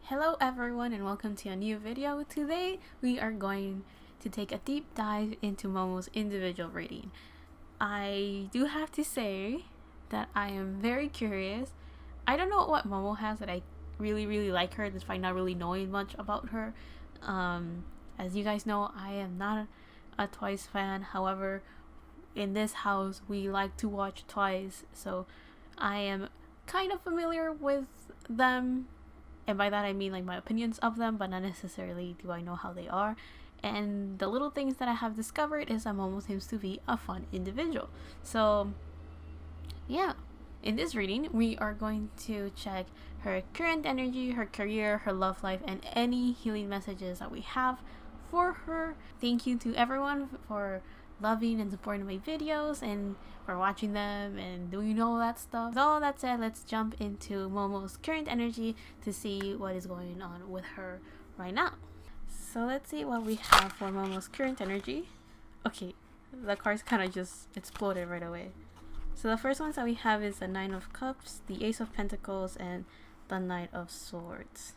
Hello everyone and welcome to a new video. Today we are going to take a deep dive into Momo's individual reading. I do have to say that I am very curious. I don't know what Momo has that I really like her despite not really knowing much about her. As you guys know, I am not a Twice fan. However, in this house we like to watch Twice, so I am kind of familiar with them. And by that I mean like my opinions of them, but not necessarily do I know how they are. And the little things that I have discovered is that Momo seems to be a fun individual. So yeah, in this reading we are going to check her current energy, her career, her love life, and any healing messages that we have for her. Thank you to everyone for loving and supporting my videos and for watching them and doing all that stuff. With all that said, let's jump into Momo's current energy to see what is going on with her right now. So let's see what we have for Momo's current energy. Okay, the cards kind of just exploded right away. So the first ones that we have is the Nine of Cups, the Ace of Pentacles, and the Knight of Swords.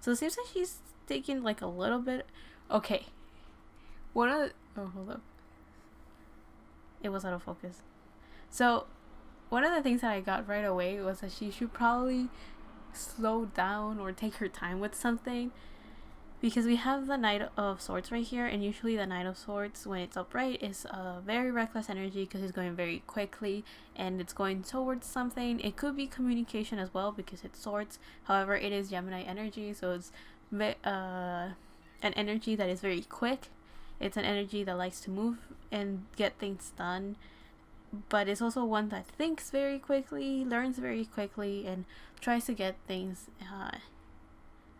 So it seems like she's taking like a little bit. Okay, one of the, oh, hold up, it was out of focus. So one of the things that I got right away was that she should probably slow down or take her time with something, because we have the Knight of Swords right here, and usually the Knight of Swords, when it's upright, is a very reckless energy because it's going very quickly and it's going towards something. It could be communication as well because it's swords. However, it is Gemini energy, so it's an energy that is very quick. It's an energy that likes to move and get things done, but it's also one that thinks very quickly, learns very quickly, and tries to get things,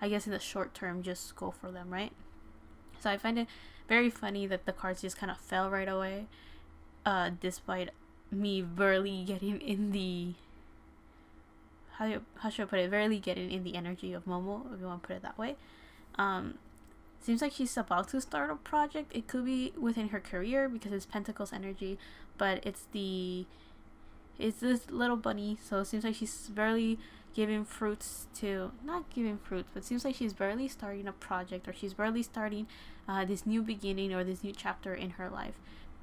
I guess in the short term, just go for them, right? So I find it very funny that the cards just kind of fell right away, despite me barely getting in the, how should I put it, barely getting in the energy of Momo, if you want to put it that way. Seems like she's about to start a project. It could be within her career because it's Pentacles energy, but it's this little bunny, so it seems like she's barely giving fruits to, not giving fruits, but it seems like she's barely starting a project, or she's barely starting this new beginning or this new chapter in her life.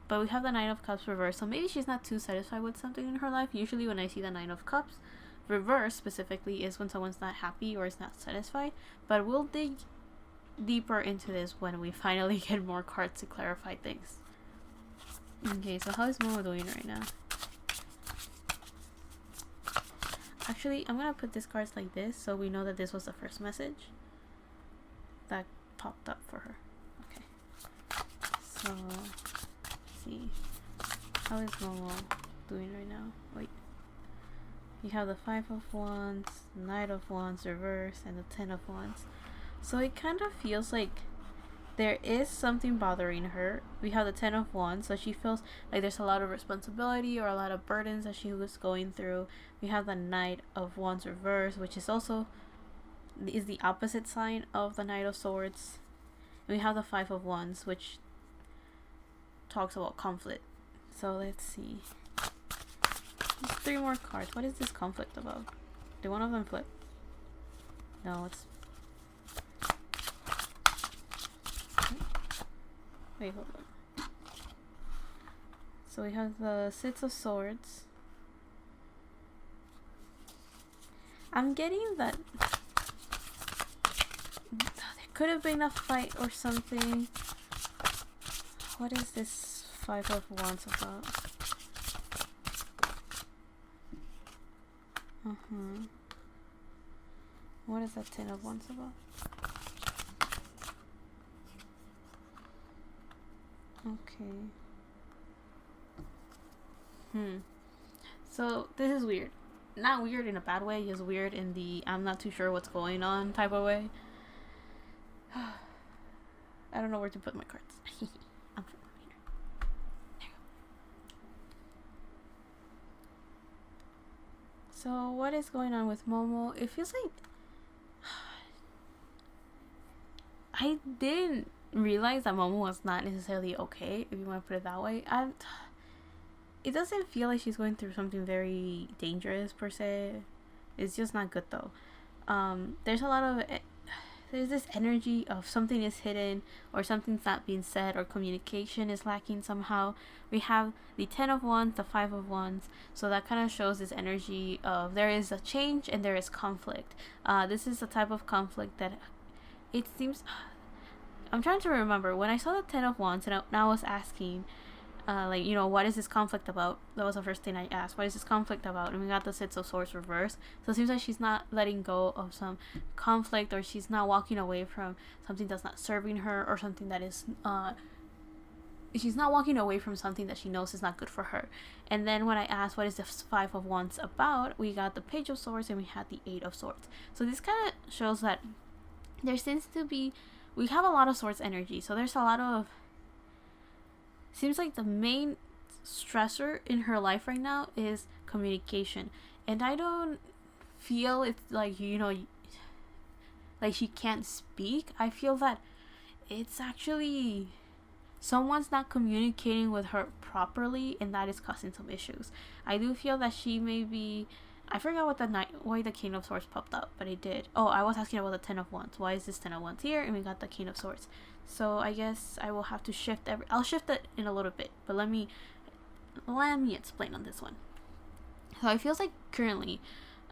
But we have the Nine of Cups reversed, so maybe she's not too satisfied with something in her life. Usually when I see the Nine of Cups reversed specifically is when someone's not happy or is not satisfied, but we'll dig deeper into this when we finally get more cards to clarify things. Okay, so how is Momo doing right now? Actually, I'm gonna put these cards like this so we know that this was the first message that popped up for her. Okay, so let's see, how is Momo doing right now? Wait, you have the Five of Wands, Knight of Wands reverse, and the Ten of Wands. So it kind of feels like there is something bothering her. We have the Ten of Wands, so she feels like there's a lot of responsibility or a lot of burdens that she was going through. We have the Knight of Wands reverse, which is also is the opposite sign of the Knight of Swords. And we have the Five of Wands, which talks about conflict. So let's see. There's 3 more cards. What is this conflict about? Did one of them flip? No, it's... Wait, hold on. So we have the Six of Swords. I'm getting that there could have been a fight or something. What is this Five of Wands about? What is that Ten of Wands about? Okay. So this is weird. Not weird in a bad way, just weird in the I'm not too sure what's going on type of way. I don't know where to put my cards. I'm putting them here. There you go. So what is going on with Momo? It feels like I didn't realize that Momo was not necessarily okay, if you want to put it that way. It doesn't feel like she's going through something very dangerous per se. It's just not good though. There's a lot of there's this energy of something is hidden or something's not being said or communication is lacking somehow. We have the 10 of Wands, the 5 of Wands, so that kind of shows this energy of there is a change and there is conflict. This is the type of conflict that it seems. I'm trying to remember when I saw the 10 of Wands and I was asking, like, what is this conflict about? That was the first thing I asked. What is this conflict about? And we got the Six of Swords reversed. So it seems like she's not letting go of some conflict, or she's not walking away from something that's not serving her, or something that is, she's not walking away from something that she knows is not good for her. And then when I asked what is the 5 of Wands about, we got the Page of Swords and we had the 8 of Swords. So this kind of shows that there seems to be, we have a lot of Swords energy. So there's a lot of, seems like the main stressor in her life right now is communication. And I don't feel it's like, like she can't speak. I feel that it's actually someone's not communicating with her properly, and that is causing some issues. I do feel that she may be, I forgot why the King of Swords popped up, but it did. Oh, I was asking about the 10 of Wands. Why is this 10 of Wands here? And we got the King of Swords. So I guess I will have to shift I'll shift it in a little bit, but let me explain on this one. So it feels like currently,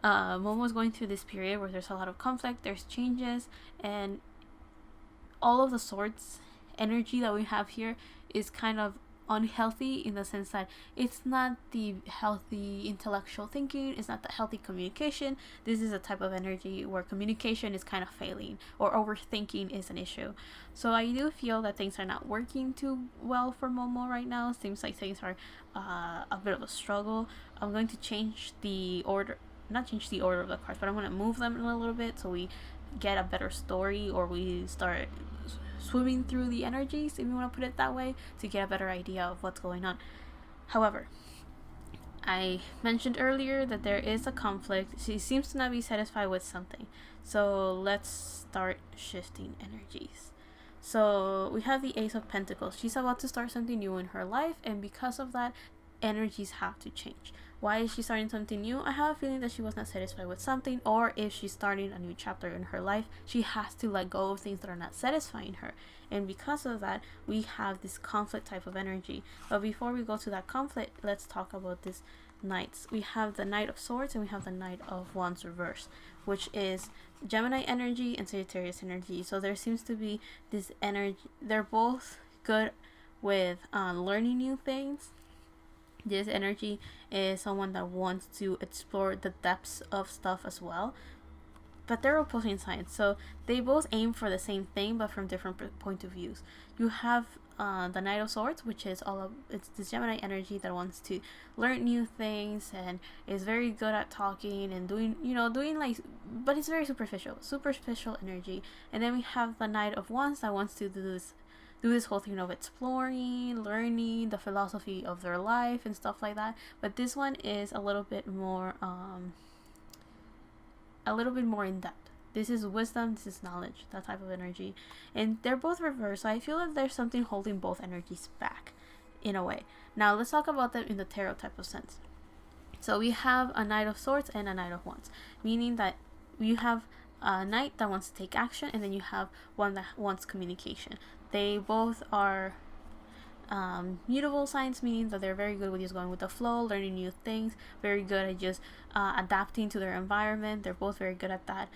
Momo's going through this period where there's a lot of conflict, there's changes, and all of the Swords energy that we have here is kind of unhealthy, in the sense that it's not the healthy intellectual thinking, it's not the healthy communication. This is a type of energy where communication is kind of failing, or overthinking is an issue. So I do feel that things are not working too well for Momo right now. Seems like things are a bit of a struggle. I'm going to change the order, not change the order of the cards, but I'm going to move them in a little bit so we get a better story, or we start swimming through the energies, if you want to put it that way, to get a better idea of what's going on. However, I mentioned earlier that there is a conflict. She seems to not be satisfied with something. So let's start shifting energies. So we have the Ace of Pentacles. She's about to start something new in her life, and because of that, energies have to change. Why is she starting something new? I have a feeling that she was not satisfied with something, or if she's starting a new chapter in her life, she has to let go of things that are not satisfying her. And because of that, we have this conflict type of energy. But before we go to that conflict, let's talk about this Knights. We have the Knight of Swords and we have the Knight of Wands reversed, which is Gemini energy and Sagittarius energy. So there seems to be this energy. They're both good with learning new things. This energy is someone that wants to explore the depths of stuff as well. But they're opposing signs, so they both aim for the same thing, but from different point of views. You have the Knight of Swords, which is it's this Gemini energy that wants to learn new things and is very good at talking and doing like, but it's very superficial energy. And then we have the Knight of Wands that wants to do this whole thing of exploring, learning the philosophy of their life and stuff like that. But this one is a little bit more in depth. This is wisdom, this is knowledge, that type of energy. And they're both reversed, so I feel like there's something holding both energies back in a way. Now let's talk about them in the tarot type of sense. So we have a Knight of Swords and a Knight of Wands, meaning that you have a knight that wants to take action, and then you have one that wants communication. They both are mutable signs, meaning that they're very good with just going with the flow, learning new things, very good at just adapting to their environment. They're both very good at that.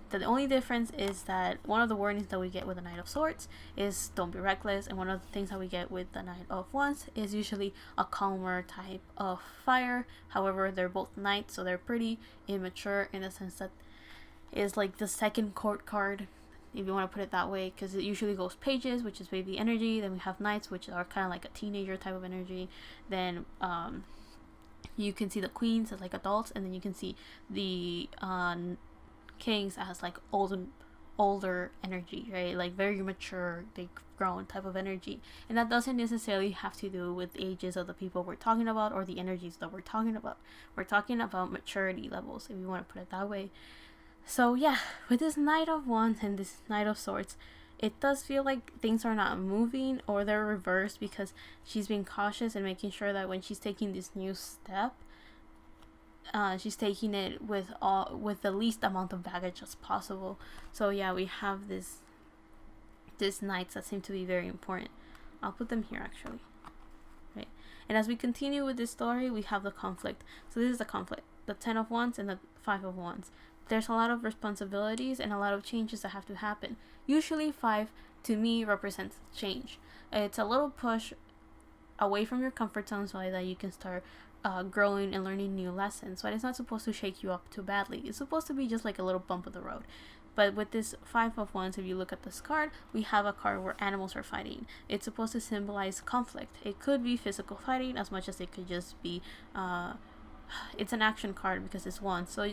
The only difference is that one of the warnings that we get with the Knight of Swords is don't be reckless, and one of the things that we get with the Knight of Wands is usually a calmer type of fire. However, they're both knights, so they're pretty immature in the sense that it's like the second court card, if you want to put it that way, because it usually goes pages, which is baby energy. Then we have knights, which are kind of like a teenager type of energy. Then you can see the queens as like adults, and then you can see the kings as like older energy, right? Like very mature, they've grown type of energy. And that doesn't necessarily have to do with ages of the people we're talking about or the energies that we're talking about. We're talking about maturity levels, if you want to put it that way. So yeah, with this Knight of Wands and this Knight of Swords, it does feel like things are not moving, or they're reversed, because she's being cautious and making sure that when she's taking this new step, she's taking it with the least amount of baggage as possible. So yeah, we have this knights that seem to be very important. I'll put them here actually. Right. And as we continue with this story, we have the conflict. So this is the conflict. The 10 of Wands and the 5 of Wands. There's a lot of responsibilities and a lot of changes that have to happen. Usually 5 to me represents change. It's a little push away from your comfort zone so that you can start growing and learning new lessons. But it's not supposed to shake you up too badly. It's supposed to be just like a little bump of the road. But with this 5 of Wands, if you look at this card, we have a card where animals are fighting. It's supposed to symbolize conflict. It could be physical fighting as much as it could just be it's an action card because it's Wands, so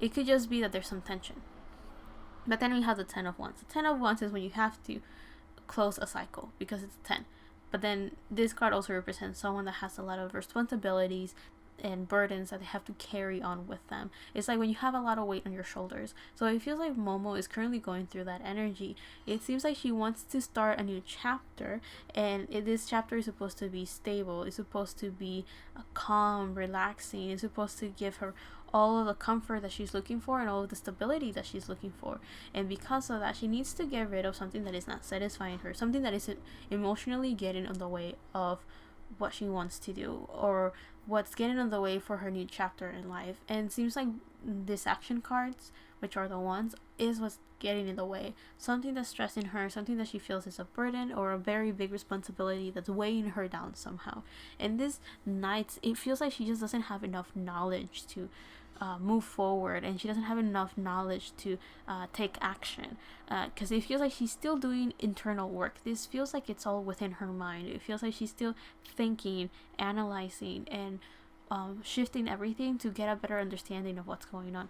it could just be that there's some tension. But then we have the 10 of Wands. The 10 of Wands is when you have to close a cycle because it's 10. But then this card also represents someone that has a lot of responsibilities and burdens that they have to carry on with them. It's like when you have a lot of weight on your shoulders. So it feels like Momo is currently going through that energy. It seems like she wants to start a new chapter, and this chapter is supposed to be stable. It's supposed to be calm, relaxing. It's supposed to give her all of the comfort that she's looking for and all of the stability that she's looking for. And because of that, she needs to get rid of something that is not satisfying her, something that isn't emotionally getting in the way of what she wants to do, or what's getting in the way for her new chapter in life. And it seems like these action cards, which are the ones, is what's getting in the way. Something that's stressing her, something that she feels is a burden or a very big responsibility that's weighing her down somehow. And this Knights, it feels like she just doesn't have enough knowledge to move forward, and she doesn't have enough knowledge to take action, because it feels like she's still doing internal work. This feels like it's all within her mind. It feels like she's still thinking, analyzing, and shifting everything to get a better understanding of what's going on.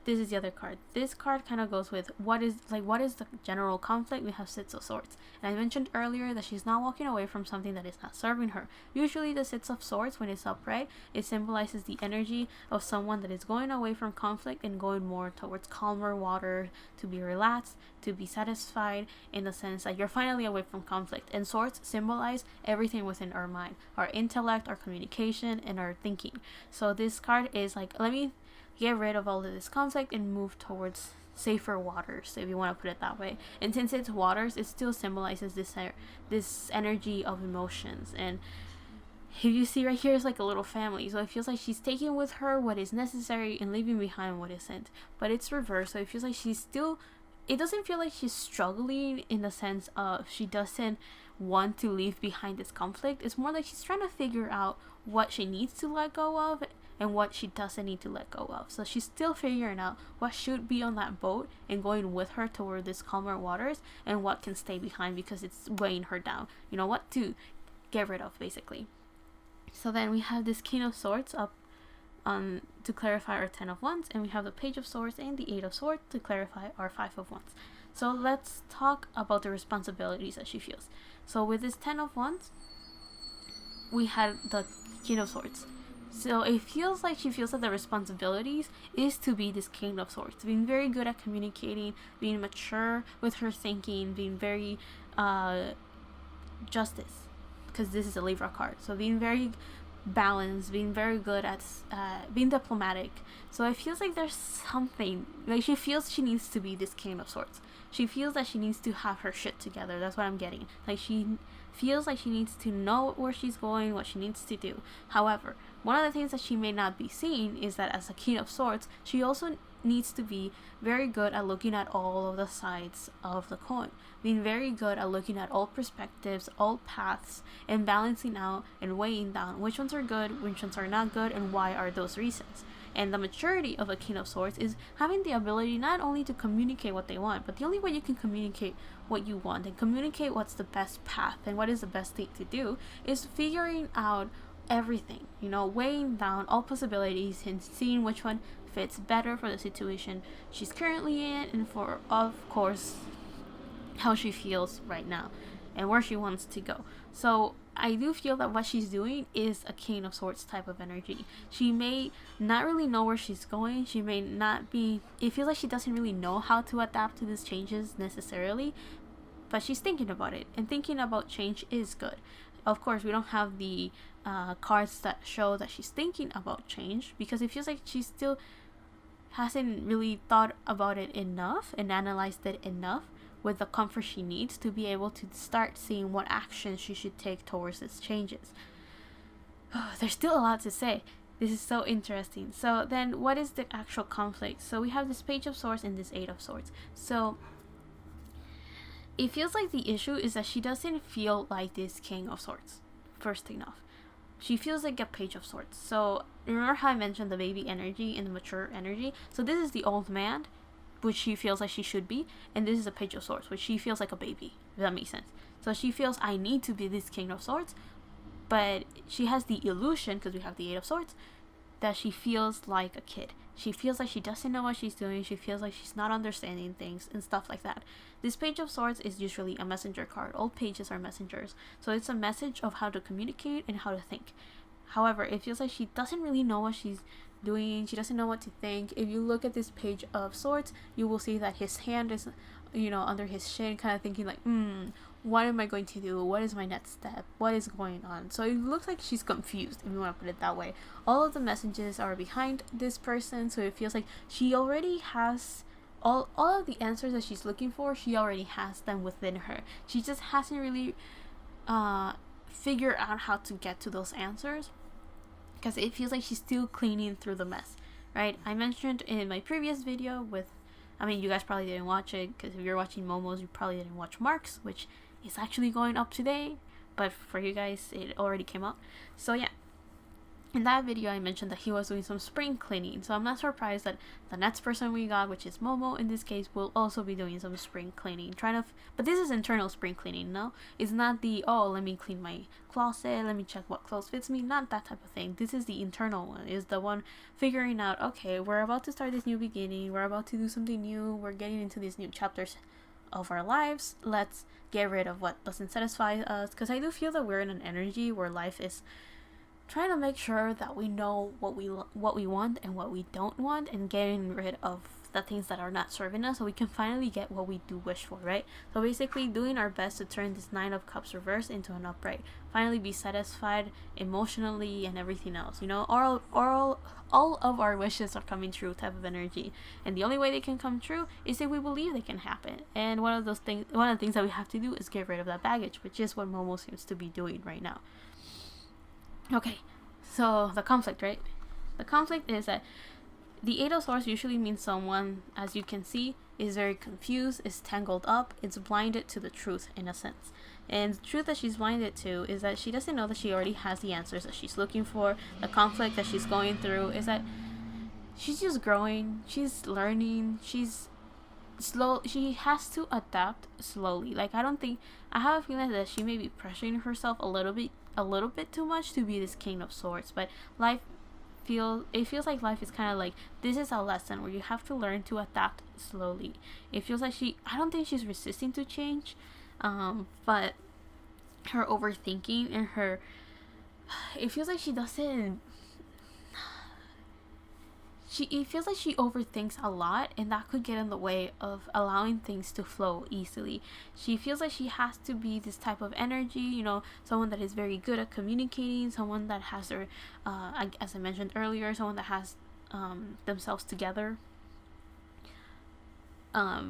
This is the other card. This card kind of goes with what is the general conflict. We have Six of Swords, and I mentioned earlier that she's not walking away from something that is not serving her. Usually the Six of Swords, when it's upright, it symbolizes the energy of someone that is going away from conflict and going more towards calmer water, to be relaxed, to be satisfied, in the sense that you're finally away from conflict. And swords symbolize everything within our mind, our intellect, our communication, and our thinking. So this card is like, let me get rid of all of this conflict and move towards safer waters, if you want to put it that way. And since it's waters, it still symbolizes this energy of emotions. And if you see right here, it's like a little family. So it feels like she's taking with her what is necessary and leaving behind what isn't. But it's reversed, so it feels like it doesn't feel like she's struggling in the sense of she doesn't want to leave behind this conflict. It's more like she's trying to figure out what she needs to let go of and what she doesn't need to let go of. So she's still figuring out what should be on that boat and going with her toward these calmer waters, and what can stay behind because it's weighing her down. You know, what to get rid of, basically. So then we have this King of Swords up to clarify our 10 of Wands, and we have the Page of Swords and the 8 of Swords to clarify our 5 of Wands. So let's talk about the responsibilities that she feels. So with this 10 of Wands, we had the King of Swords. So it feels like she feels that the responsibilities is to be this King of Swords, being very good at communicating, being mature with her thinking, being very justice, because this is a Libra card. So being very balanced, being very good at being diplomatic. So it feels like there's something, like she feels she needs to be this King of Swords. She feels that she needs to have her shit together. That's what I'm getting. Like she feels like she needs to know where she's going, what she needs to do. However, one of the things that she may not be seeing is that as a King of Swords, she also needs to be very good at looking at all of the sides of the coin, being very good at looking at all perspectives, all paths, and balancing out and weighing down which ones are good, which ones are not good, and why are those reasons. And the maturity of a King of Swords is having the ability not only to communicate what they want, but the only way you can communicate what you want and communicate what's the best path and what is the best thing to do is figuring out everything, you know, weighing down all possibilities and seeing which one fits better for the situation she's currently in, and for, of course, how she feels right now and where she wants to go. So I do feel that what she's doing is a King of Swords type of energy. She may not really know where she's going. She may not be, it feels like she doesn't really know how to adapt to these changes necessarily, but she's thinking about it, and thinking about change is good. Of course, we don't have the cards that show that she's thinking about change, because it feels like she still hasn't really thought about it enough and analyzed it enough with the comfort she needs to be able to start seeing what actions she should take towards these changes. There's still a lot to say. This is so interesting. So then what is the actual conflict? So we have this Page of Swords and this Eight of Swords. So it feels like the issue is that she doesn't feel like this King of Swords, first thing off. She feels like a Page of Swords. So remember how I mentioned the baby energy and the mature energy? So this is the old man, which she feels like she should be, and this is a Page of Swords, which she feels like a baby, if that makes sense. So she feels, I need to be this King of Swords, but she has the illusion, because we have the Eight of Swords, that she feels like a kid. She feels like she doesn't know what she's doing. She feels like she's not understanding things and stuff like that. This Page of Swords is usually a messenger card. All pages are messengers. So it's a message of how to communicate and how to think. However, it feels like she doesn't really know what she's doing. She doesn't know what to think. If you look at this Page of Swords, you will see that his hand is, under his shin, kind of thinking like, what am I going to do? What is my next step? What is going on? So it looks like she's confused, if you want to put it that way. All of the messages are behind this person, so it feels like she already has all of the answers that she's looking for. She already has them within her. She just hasn't really figured out how to get to those answers, because it feels like she's still cleaning through the mess, right? I mentioned in my previous video you guys probably didn't watch it, because if you're watching Momo's, you probably didn't watch Mark's, which is actually going up today, but for you guys, it already came out. So yeah, in that video, I mentioned that he was doing some spring cleaning, so I'm not surprised that the next person we got, which is Momo in this case, will also be doing some spring cleaning, but this is internal spring cleaning, no? It's not the, let me clean my closet, let me check what clothes fits me, not that type of thing. This is the internal one, is the one figuring out, okay, we're about to start this new beginning, we're about to do something new, we're getting into these new chapters of our lives, let's get rid of what doesn't satisfy us, because I do feel that we're in an energy where life is trying to make sure that we know what we want and what we don't want, and getting rid of the things that are not serving us, so we can finally get what we do wish for, right? So basically doing our best to turn this Nine of Cups reverse into an upright, finally be satisfied emotionally and everything else, all of our wishes are coming true type of energy, and the only way they can come true is if we believe they can happen. And one of the things that we have to do is get rid of that baggage, which is what Momo seems to be doing right now. Okay, so the conflict, right? The conflict is that the Eight of Swords usually means someone, as you can see, is very confused, is tangled up, is blinded to the truth in a sense. And the truth that she's blinded to is that she doesn't know that she already has the answers that she's looking for. The conflict that she's going through is that she's just growing, she's learning, she's slow. She has to adapt slowly. Like, I have a feeling that she may be pressuring herself a little bit too much to be this King of Swords, but it feels like life is kind of like, this is a lesson where you have to learn to adapt slowly. It feels like I don't think she's resisting to change, but her overthinking and it feels like it feels like she overthinks a lot, and that could get in the way of allowing things to flow easily. She feels like she has to be this type of energy, someone that is very good at communicating, someone that has their, as I mentioned earlier, someone that has themselves together. I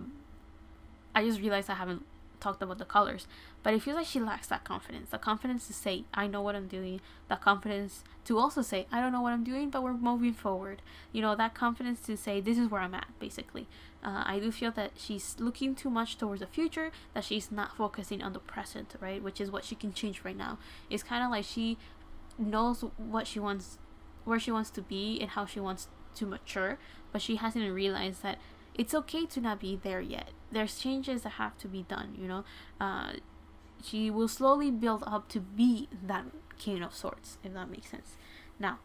just realized I haven't talked about the colors, but it feels like she lacks that confidence. The confidence to say, I know what I'm doing. The confidence to also say, I don't know what I'm doing, but we're moving forward. That confidence to say, this is where I'm at, basically. I do feel that she's looking too much towards the future, that she's not focusing on the present, right? Which is what she can change right now. It's kind of like she knows what she wants, where she wants to be, and how she wants to mature, but she hasn't realized that it's okay to not be there yet. There's changes that have to be done, she will slowly build up to be that King of Swords, if that makes sense. Now,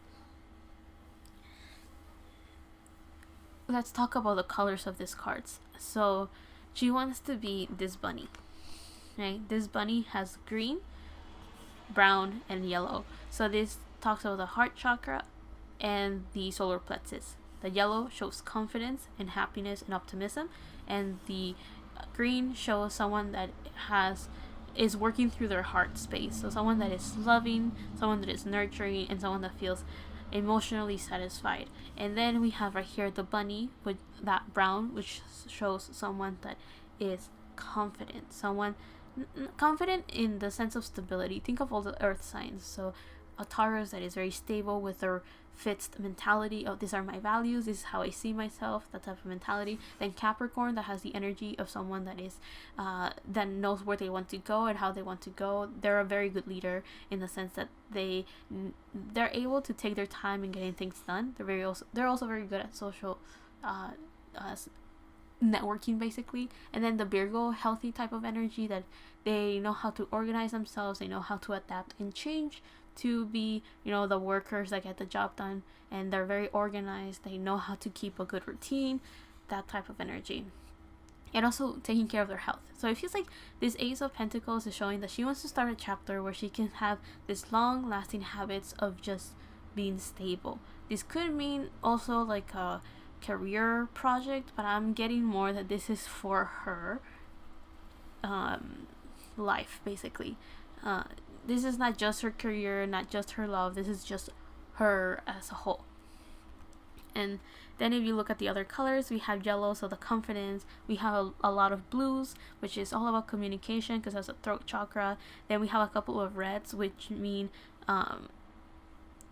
let's talk about the colors of these cards. So, she wants to be this bunny, right? This bunny has green, brown, and yellow. So this talks about the heart chakra and the solar plexus. The yellow shows confidence and happiness and optimism, and the green shows someone that has is working through their heart space. So someone that is loving, someone that is nurturing, and someone that feels emotionally satisfied. And then we have right here the bunny with that brown, which shows someone that is confident, someone confident in the sense of stability. Think of all the earth signs. So a Taurus that is very stable with their fixed mentality of these are my values, this is how I see myself, that type of mentality. Then Capricorn that has the energy of someone that is that knows where they want to go and how they want to go. They're a very good leader in the sense that they're able to take their time in getting things done. They're also very good at social networking basically. And then the Virgo, healthy type of energy, that they know how to organize themselves, they know how to adapt and change to be, the workers that get the job done, and they're very organized, they know how to keep a good routine, that type of energy. And also taking care of their health. So it feels like this Ace of Pentacles is showing that she wants to start a chapter where she can have this long lasting habits of just being stable. This could mean also like a career project, but I'm getting more that this is for her life basically. This is not just her career, not just her love, this is just her as a whole. And then if you look at the other colors, we have yellow, so the confidence. We have a lot of blues, which is all about communication because that's a throat chakra. Then we have a couple of reds, which mean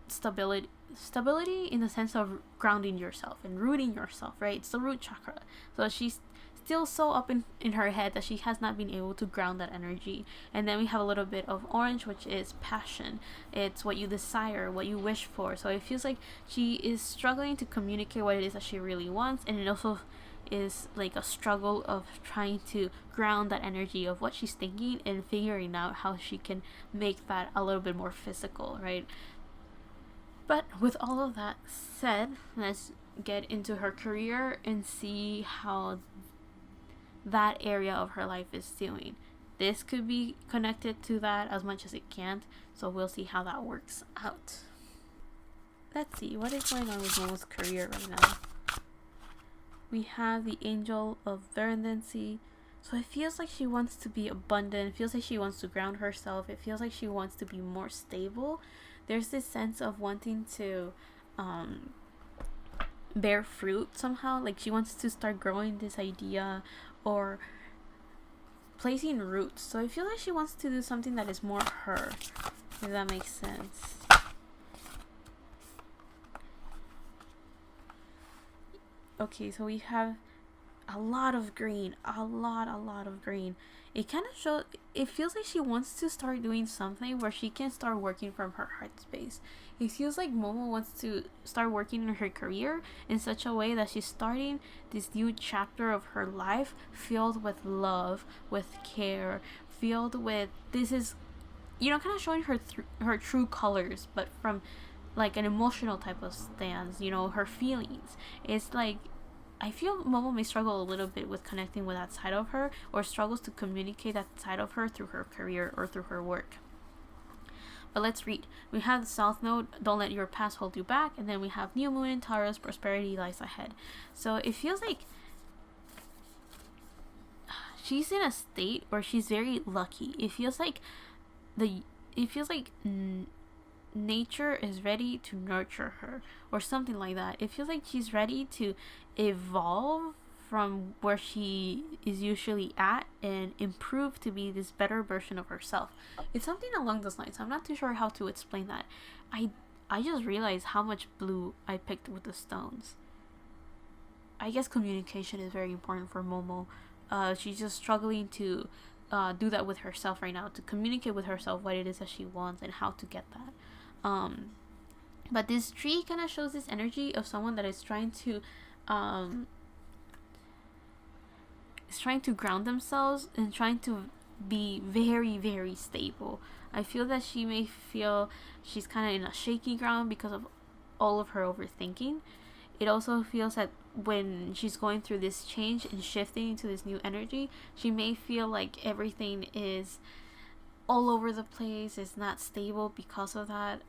stability in the sense of grounding yourself and rooting yourself, right? It's the root chakra. So she's still so up in her head that she has not been able to ground that energy. And then we have a little bit of orange, which is passion. It's what you desire, what you wish for. So it feels like she is struggling to communicate what it is that she really wants, and it also is like a struggle of trying to ground that energy of what she's thinking and figuring out how she can make that a little bit more physical, right? But with all of that said, let's get into her career and see how that area of her life is doing. This could be connected to that as much as it can't, so we'll see how that works out. Let's see what is going on with Momo's career right now. We have the Angel of Verdancy. So it feels like she wants to be abundant. It feels like she wants to ground herself. It feels like she wants to be more stable. There's this sense of wanting to bear fruit somehow. Like she wants to start growing this idea or placing roots. So I feel like she wants to do something that is more her, if that makes sense. Okay, so we have a lot of green, a lot of green. It kind of shows, it feels like she wants to start doing something where she can start working from her heart space. It feels like Momo wants to start working in her career in such a way that she's starting this new chapter of her life filled with love, with care, filled with, this is, kind of showing her her true colors, but from like an emotional type of stance, her feelings. It's like, I feel Momo may struggle a little bit with connecting with that side of her, or struggles to communicate that side of her through her career or through her work. But let's read. We have the South Node, don't let your past hold you back. And then we have New Moon in Taurus, prosperity lies ahead. So it feels like she's in a state where she's very lucky. It feels like nature is ready to nurture her or something like that. It feels like she's ready to evolve from where she is usually at and improve to be this better version of herself. It's something along those lines. I'm not too sure how to explain that. I just realized how much blue I picked with the stones. I guess communication is very important for Momo. She's just struggling to do that with herself right now, to communicate with herself what it is that she wants and how to get that. But this tree kind of shows this energy of someone that is trying to ground themselves and trying to be very, very stable. I feel that she may feel she's kind of in a shaky ground because of all of her overthinking. It also feels that when she's going through this change and shifting into this new energy, she may feel like everything is all over the place, it's not stable because of that.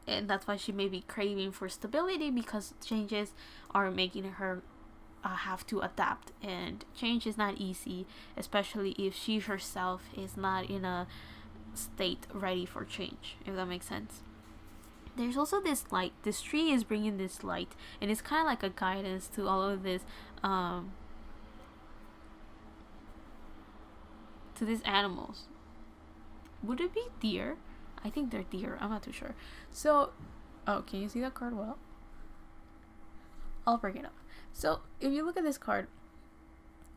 And that's why she may be craving for stability, because changes are making her have to adapt, and change is not easy, especially if she herself is not in a state ready for change, if that makes sense. There's also this light. This tree is bringing this light, and it's kind of like a guidance to all of this, to these animals. Would it be deer? I think they're deer. I'm not too sure. So, oh, can you see that card well? I'll bring it up. So, if you look at this card,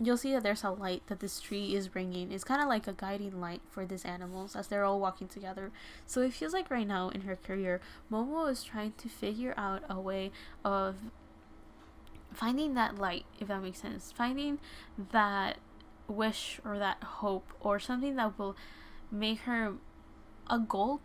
you'll see that there's a light that this tree is bringing. It's kind of like a guiding light for these animals as they're all walking together. So it feels like right now in her career, Momo is trying to figure out a way of finding that light, if that makes sense. Finding that wish or that hope or something that will make her a goal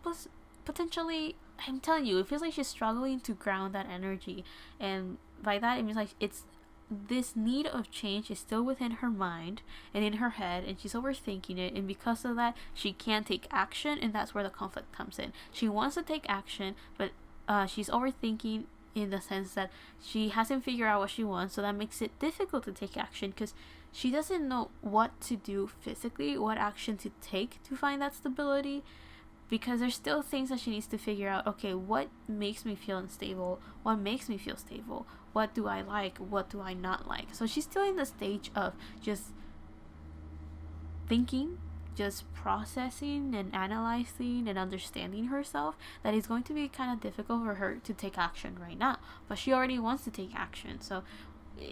potentially. I'm telling you, it feels like she's struggling to ground that energy, and by that it means like it's this need of change is still within her mind and in her head, and she's overthinking it, and because of that she can't take action, and that's where the conflict comes in. She wants to take action, but she's overthinking in the sense that she hasn't figured out what she wants, so that makes it difficult to take action because she doesn't know what to do physically, what action to take to find that stability, because there's still things that she needs to figure out. Okay, what makes me feel unstable? What makes me feel stable? What do I like? What do I not like? So she's still in the stage of just thinking, just processing and analyzing and understanding herself, that is going to be kind of difficult for her to take action right now. But she already wants to take action. So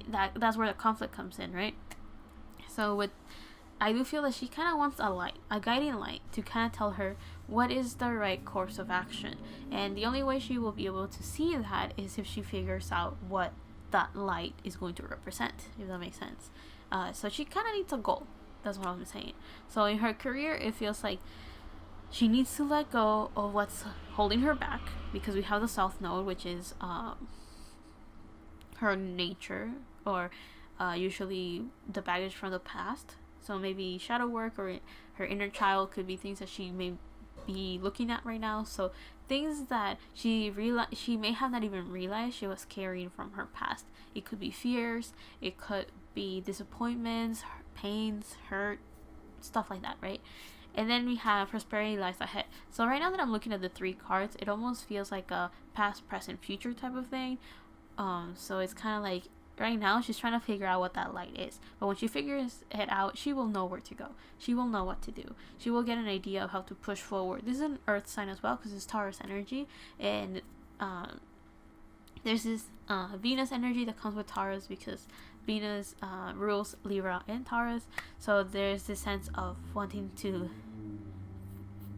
that's where the conflict comes in, right? So I do feel that she kind of wants a light, a guiding light, to kind of tell her what is the right course of action. And the only way she will be able to see that is if she figures out what that light is going to represent, if that makes sense. So she kind of needs a goal. That's what I'm saying. So in her career, it feels like she needs to let go of what's holding her back, because we have the South Node, which is her nature, or usually the baggage from the past. So maybe shadow work or her inner child could be things that she may be looking at right now. So things that she may have not even realized she was carrying from her past. It could be fears, it could be disappointments, pains, hurt, stuff like that, right? And then we have prosperity lies ahead. So right now that I'm looking at the 3 cards, it almost feels like a past, present, future type of thing. So it's kind of like right now she's trying to figure out what that light is, but when she figures it out, she will know where to go. She will know what to do. She will get an idea of how to push forward. This is an earth sign as well, because it's Taurus energy, and there's this Venus energy that comes with Taurus, because Venus rules Libra and Taurus. So there's this sense of wanting to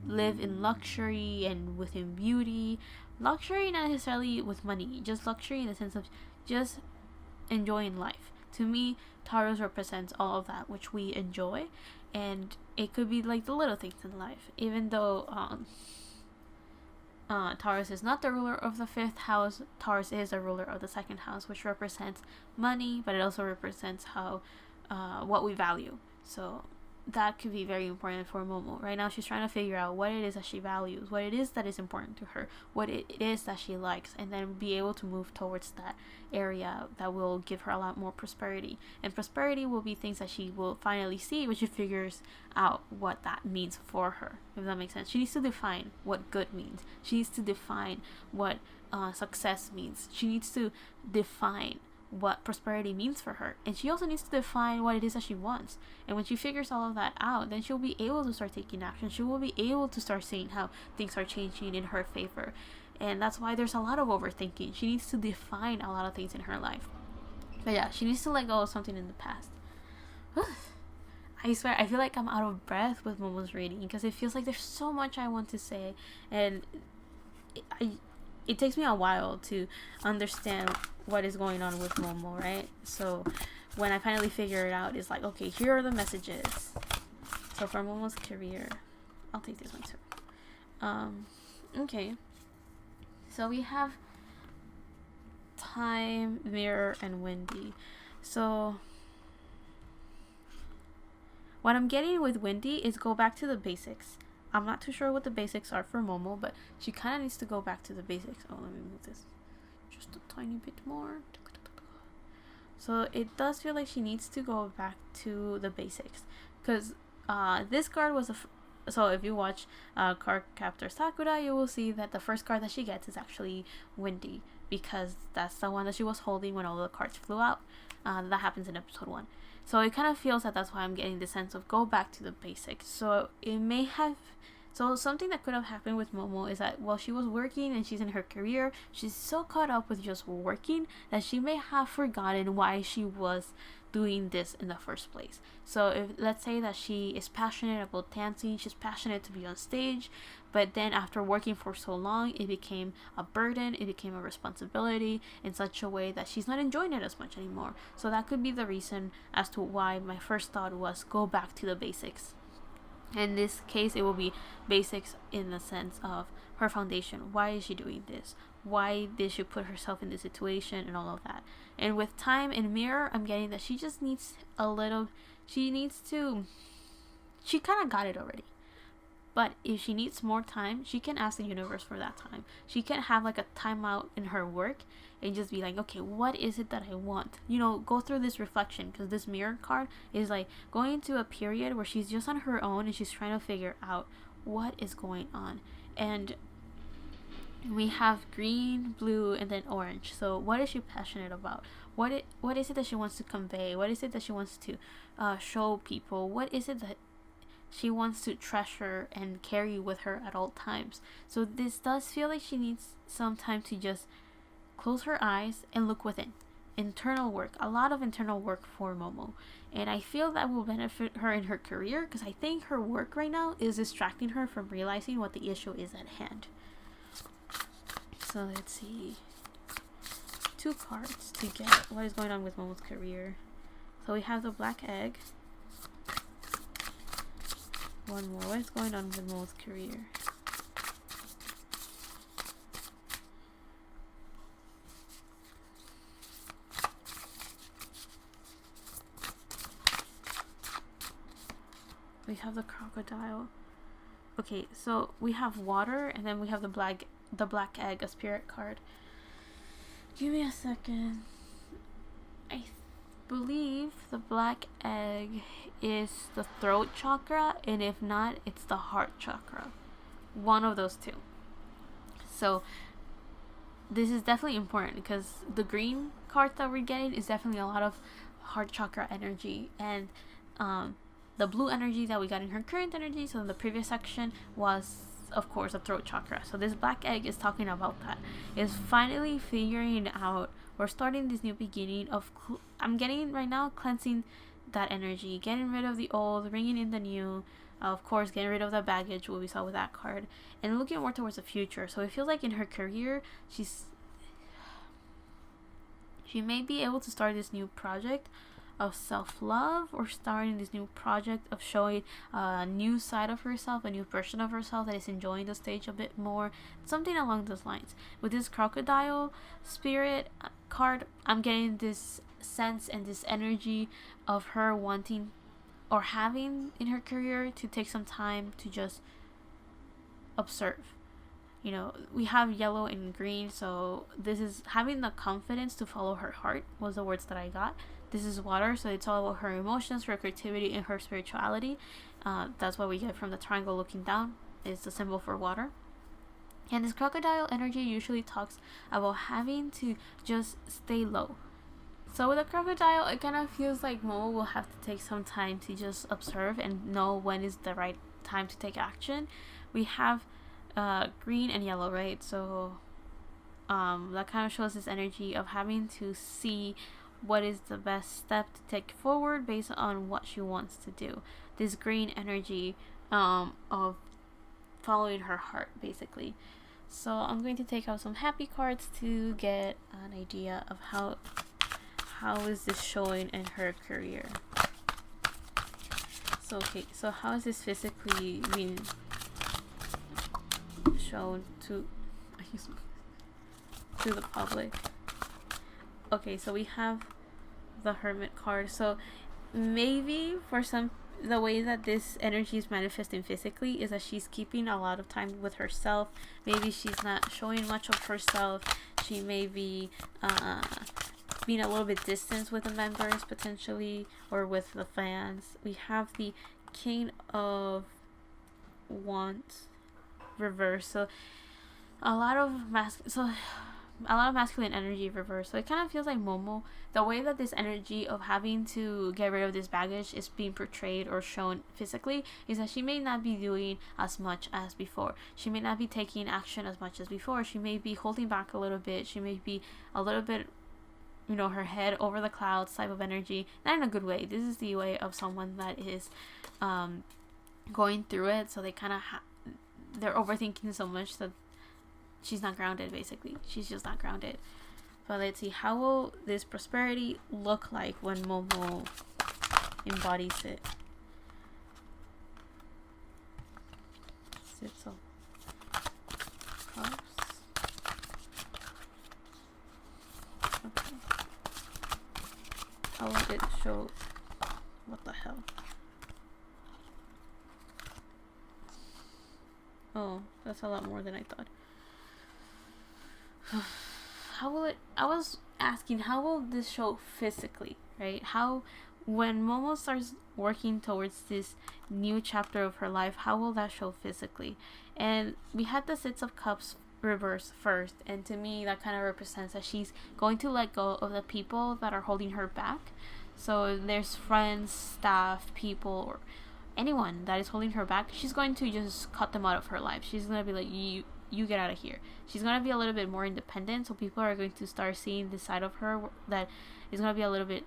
live in luxury and within beauty. Luxury not necessarily with money, just luxury in the sense of just enjoying life. To me, Taurus represents all of that which we enjoy, and it could be like the little things in life. Even though Taurus is not the ruler of the 5th house, Taurus is the ruler of the 2nd house, which represents money, but it also represents how what we value. So that could be very important for Momo. Right now she's trying to figure out what it is that she values, what it is that is important to her, what it is that she likes, and then be able to move towards that area that will give her a lot more prosperity. And prosperity will be things that she will finally see when she figures out what that means for her, if that makes sense. She needs to define what good means. She needs to define what success means. She needs to define what prosperity means for her, and she also needs to define what it is that she wants. And when she figures all of that out, then she'll be able to start taking action. She will be able to start seeing how things are changing in her favor. And that's why there's a lot of overthinking. She needs to define a lot of things in her life. But yeah, she needs to let go of something in the past. I swear, I feel like I'm out of breath with Momo's reading, because it feels like there's so much I want to say, and it takes me a while to understand what is going on with Momo, right? So when I finally figure it out, it's like, okay, here are the messages. So for Momo's career, I'll take this one too. Okay. So we have Time, Mirror, and Windy. So what I'm getting with Windy is go back to the basics. I'm not too sure what the basics are for Momo, but she kind of needs to go back to the basics. Oh, let me move this just a tiny bit more. So it does feel like she needs to go back to the basics, because this card was so if you watch Card Captor Sakura, you will see that the first card that she gets is actually Windy, because that's the one that she was holding when all the cards flew out. That happens in episode 1. So it kind of feels that that's why I'm getting the sense of go back to the basics. So it may have... So something that could have happened with Momo is that while she was working and she's in her career, she's so caught up with just working that she may have forgotten why she was doing this in the first place. So if, let's say that she is passionate about dancing, she's passionate to be on stage, but then after working for so long, it became a burden, it became a responsibility in such a way that she's not enjoying it as much anymore. So that could be the reason as to why my first thought was go back to the basics. In this case, it will be basics in the sense of her foundation. Why is she doing this? Why did she put herself in this situation and all of that? And with time and mirror, I'm getting that she just needs a little... She kind of got it already. But if she needs more time, she can ask the universe for that time. She can have like a timeout in her work and just be like, okay, what is it that I want? You know, go through this reflection, because this mirror card is like going into a period where she's just on her own and she's trying to figure out what is going on. And we have green, blue, and then orange. So what is she passionate about? What is it that she wants to convey? What is it that she wants to show people? What is it that she wants to treasure and carry with her at all times? So this does feel like she needs some time to just close her eyes and look within. Internal work, a lot of internal work for Momo. And I feel that will benefit her in her career, because I think her work right now is distracting her from realizing what the issue is at hand. So let's see. 2 cards to get what is going on with Momo's career. So we have the black egg. One more. What is going on with Momo's career? We have the crocodile. Okay, so we have water, and then we have the black egg, a spirit card. Give me a second. I believe the black egg is the throat chakra, and if not, it's the heart chakra. One of those 2. So this is definitely important, because the green card that we're getting is definitely a lot of heart chakra energy, and the blue energy that we got in her current energy, so in the previous section, was of course a throat chakra. So this black egg is talking about that. It's finally figuring out, we're starting this new beginning of I'm getting right now cleansing that energy, getting rid of the old, bringing in the new, of course getting rid of the baggage, what we saw with that card, and looking more towards the future. So it feels like in her career she may be able to start this new project of self-love, or starting this new project of showing a new side of herself, a new version of herself that is enjoying the stage a bit more, something along those lines. With this crocodile spirit card, I'm getting this sense and this energy of her wanting or having in her career to take some time to just observe. You know, we have yellow and green, so this is having the confidence to follow her heart, was the words that I got. This is water, so it's all about her emotions, her creativity, and her spirituality. That's what we get from the triangle looking down. It's the symbol for water. And this crocodile energy usually talks about having to just stay low. So with a crocodile, it kind of feels like Momo will have to take some time to just observe and know when is the right time to take action. We have green and yellow, right? So that kind of shows this energy of having to see what is the best step to take forward based on what she wants to do. This green energy of following her heart, basically. So I'm going to take out some happy cards to get an idea of how is this showing in her career. So okay, so how is this physically being shown to the public? Okay, so we have the Hermit card. So maybe for some, the way that this energy is manifesting physically is that she's keeping a lot of time with herself. Maybe she's not showing much of herself. She may be being a little bit distant with the members potentially, or with the fans. We have the King of Wands reverse, so a lot of masculine energy reverse. So it kind of feels like Momo, the way that this energy of having to get rid of this baggage is being portrayed or shown physically, is that she may not be doing as much as before. She may not be taking action as much as before. She may be holding back a little bit. She may be a little bit, her head over the clouds type of energy. Not in a good way. This is the way of someone that is going through it. So they kind of they're overthinking so much that she's not grounded, basically. She's just not grounded. But let's see, how will this prosperity look like when Momo embodies it? Six of Cups. Okay. How will it show? What the hell? Oh, that's a lot more than I thought. How will it, I was asking, how will this show physically, right? How, when Momo starts working towards this new chapter of her life, how will that show physically? And we had the Six of Cups reverse first, and to me that kind of represents that she's going to let go of the people that are holding her back. So there's friends, staff, people, or anyone that is holding her back. She's going to just cut them out of her life. She's going to be like, you get out of here. She's going to be a little bit more independent, so people are going to start seeing this side of her that is going to be a little bit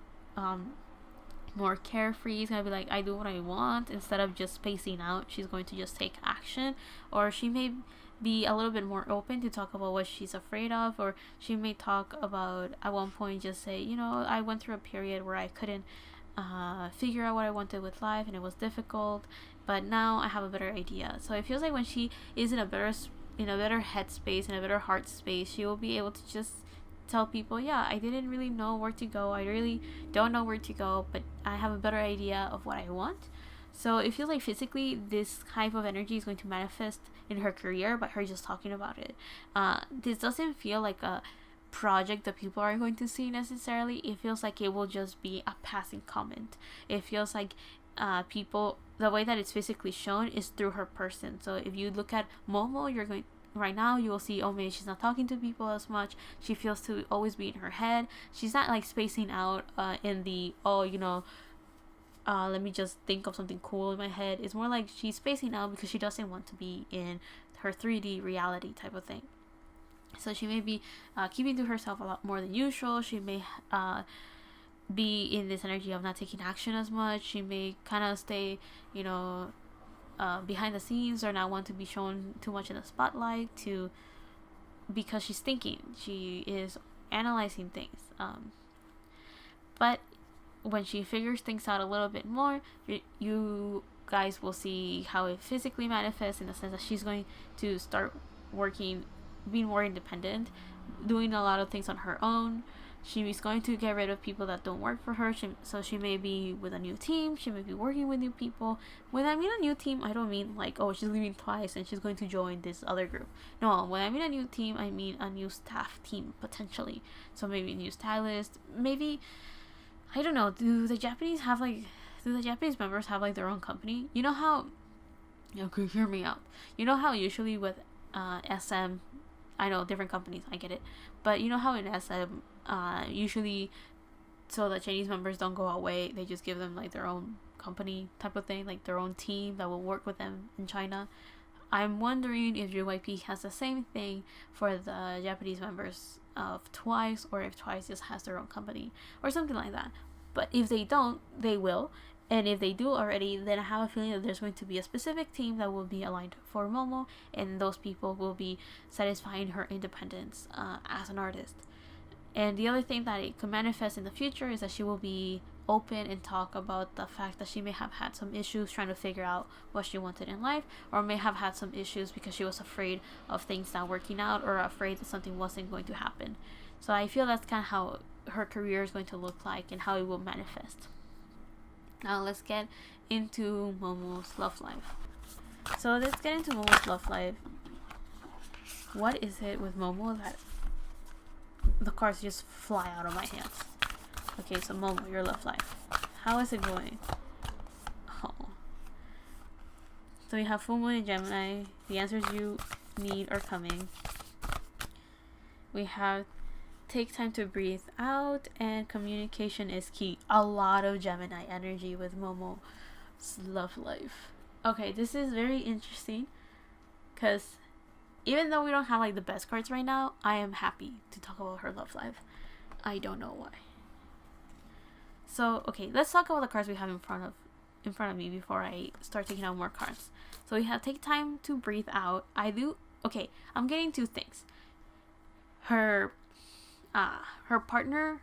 more carefree. It's going to be like, I do what I want, instead of just spacing out. She's going to just take action, or she may be a little bit more open to talk about what she's afraid of, or she may talk about, at one point, just say, I went through a period where I couldn't figure out what I wanted with life, and it was difficult, but now I have a better idea. So it feels like when she is in a better headspace, in a better heart space, she will be able to just tell people, yeah, I didn't really know where to go, I really don't know where to go, but I have a better idea of what I want. So it feels like physically this type of energy is going to manifest in her career by her just talking about it. This doesn't feel like a project that people are going to see necessarily. It feels like it will just be a passing comment. It feels like people, the way that it's physically shown is through her person. So if you look at Momo, right now you will see, oh, maybe she's not talking to people as much. She feels to always be in her head. She's not like spacing out in the, let me just think of something cool in my head. It's more like she's spacing out because she doesn't want to be in her 3D reality type of thing. So she may be keeping to herself a lot more than usual. She may be in this energy of not taking action as much. She may kind of stay, behind the scenes, or not want to be shown too much in the spotlight, because she's thinking. She is analyzing things. But when she figures things out a little bit more, you guys will see how it physically manifests, in the sense that she's going to start working, being more independent, doing a lot of things on her own. She's going to get rid of people that don't work for her. So she may be with a new team. She may be working with new people. When I mean a new team, I don't mean like, oh, she's leaving twice and she's going to join this other group. No, when I mean a new team, I mean a new staff team, potentially. So maybe a new stylist. Maybe, I don't know, do the Japanese members have like their own company? You know how, okay, hear me out. You know how usually with SM, I know different companies, I get it, but you know how in SM, usually, so the Chinese members don't go away, they just give them like their own company type of thing, like their own team that will work with them in China. I'm wondering if JYP has the same thing for the Japanese members of Twice, or if Twice just has their own company or something like that. But if they don't, they will. And if they do already, then I have a feeling that there's going to be a specific team that will be aligned for Momo, and those people will be satisfying her independence as an artist. And the other thing that it could manifest in the future is that she will be open and talk about the fact that she may have had some issues trying to figure out what she wanted in life, or may have had some issues because she was afraid of things not working out, or afraid that something wasn't going to happen. So I feel that's kind of how her career is going to look like and how it will manifest. Now let's get into Momo's love life. So let's get into Momo's love life. What is it with Momo that the cards just fly out of my hands? Okay, so Momo, your love life. How is it going? Oh. So we have full moon in Gemini. The answers you need are coming. We have take time to breathe out, and communication is key. A lot of Gemini energy with Momo's love life. Okay, this is very interesting because even though we don't have like the best cards right now, I am happy to talk about her love life. I don't know why. So okay, let's talk about the cards we have in front of me before I start taking out more cards. So we have take time to breathe out. I'm getting two things. Her partner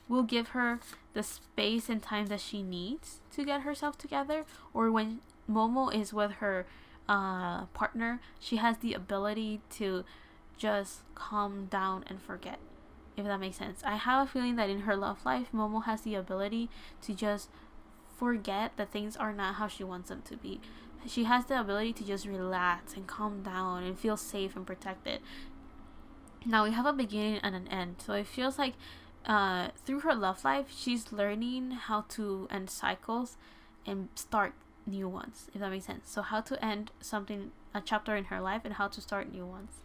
will give her the space and time that she needs to get herself together, or when Momo is with her partner, she has the ability to just calm down and forget, if that makes sense. I have a feeling that in her love life, Momo has the ability to just forget that things are not how she wants them to be. She has the ability to just relax and calm down and feel safe and protected. Now we have a beginning and an end, so it feels like through her love life, she's learning how to end cycles and start new ones, if that makes sense. So how to end a chapter in her life, and how to start new ones.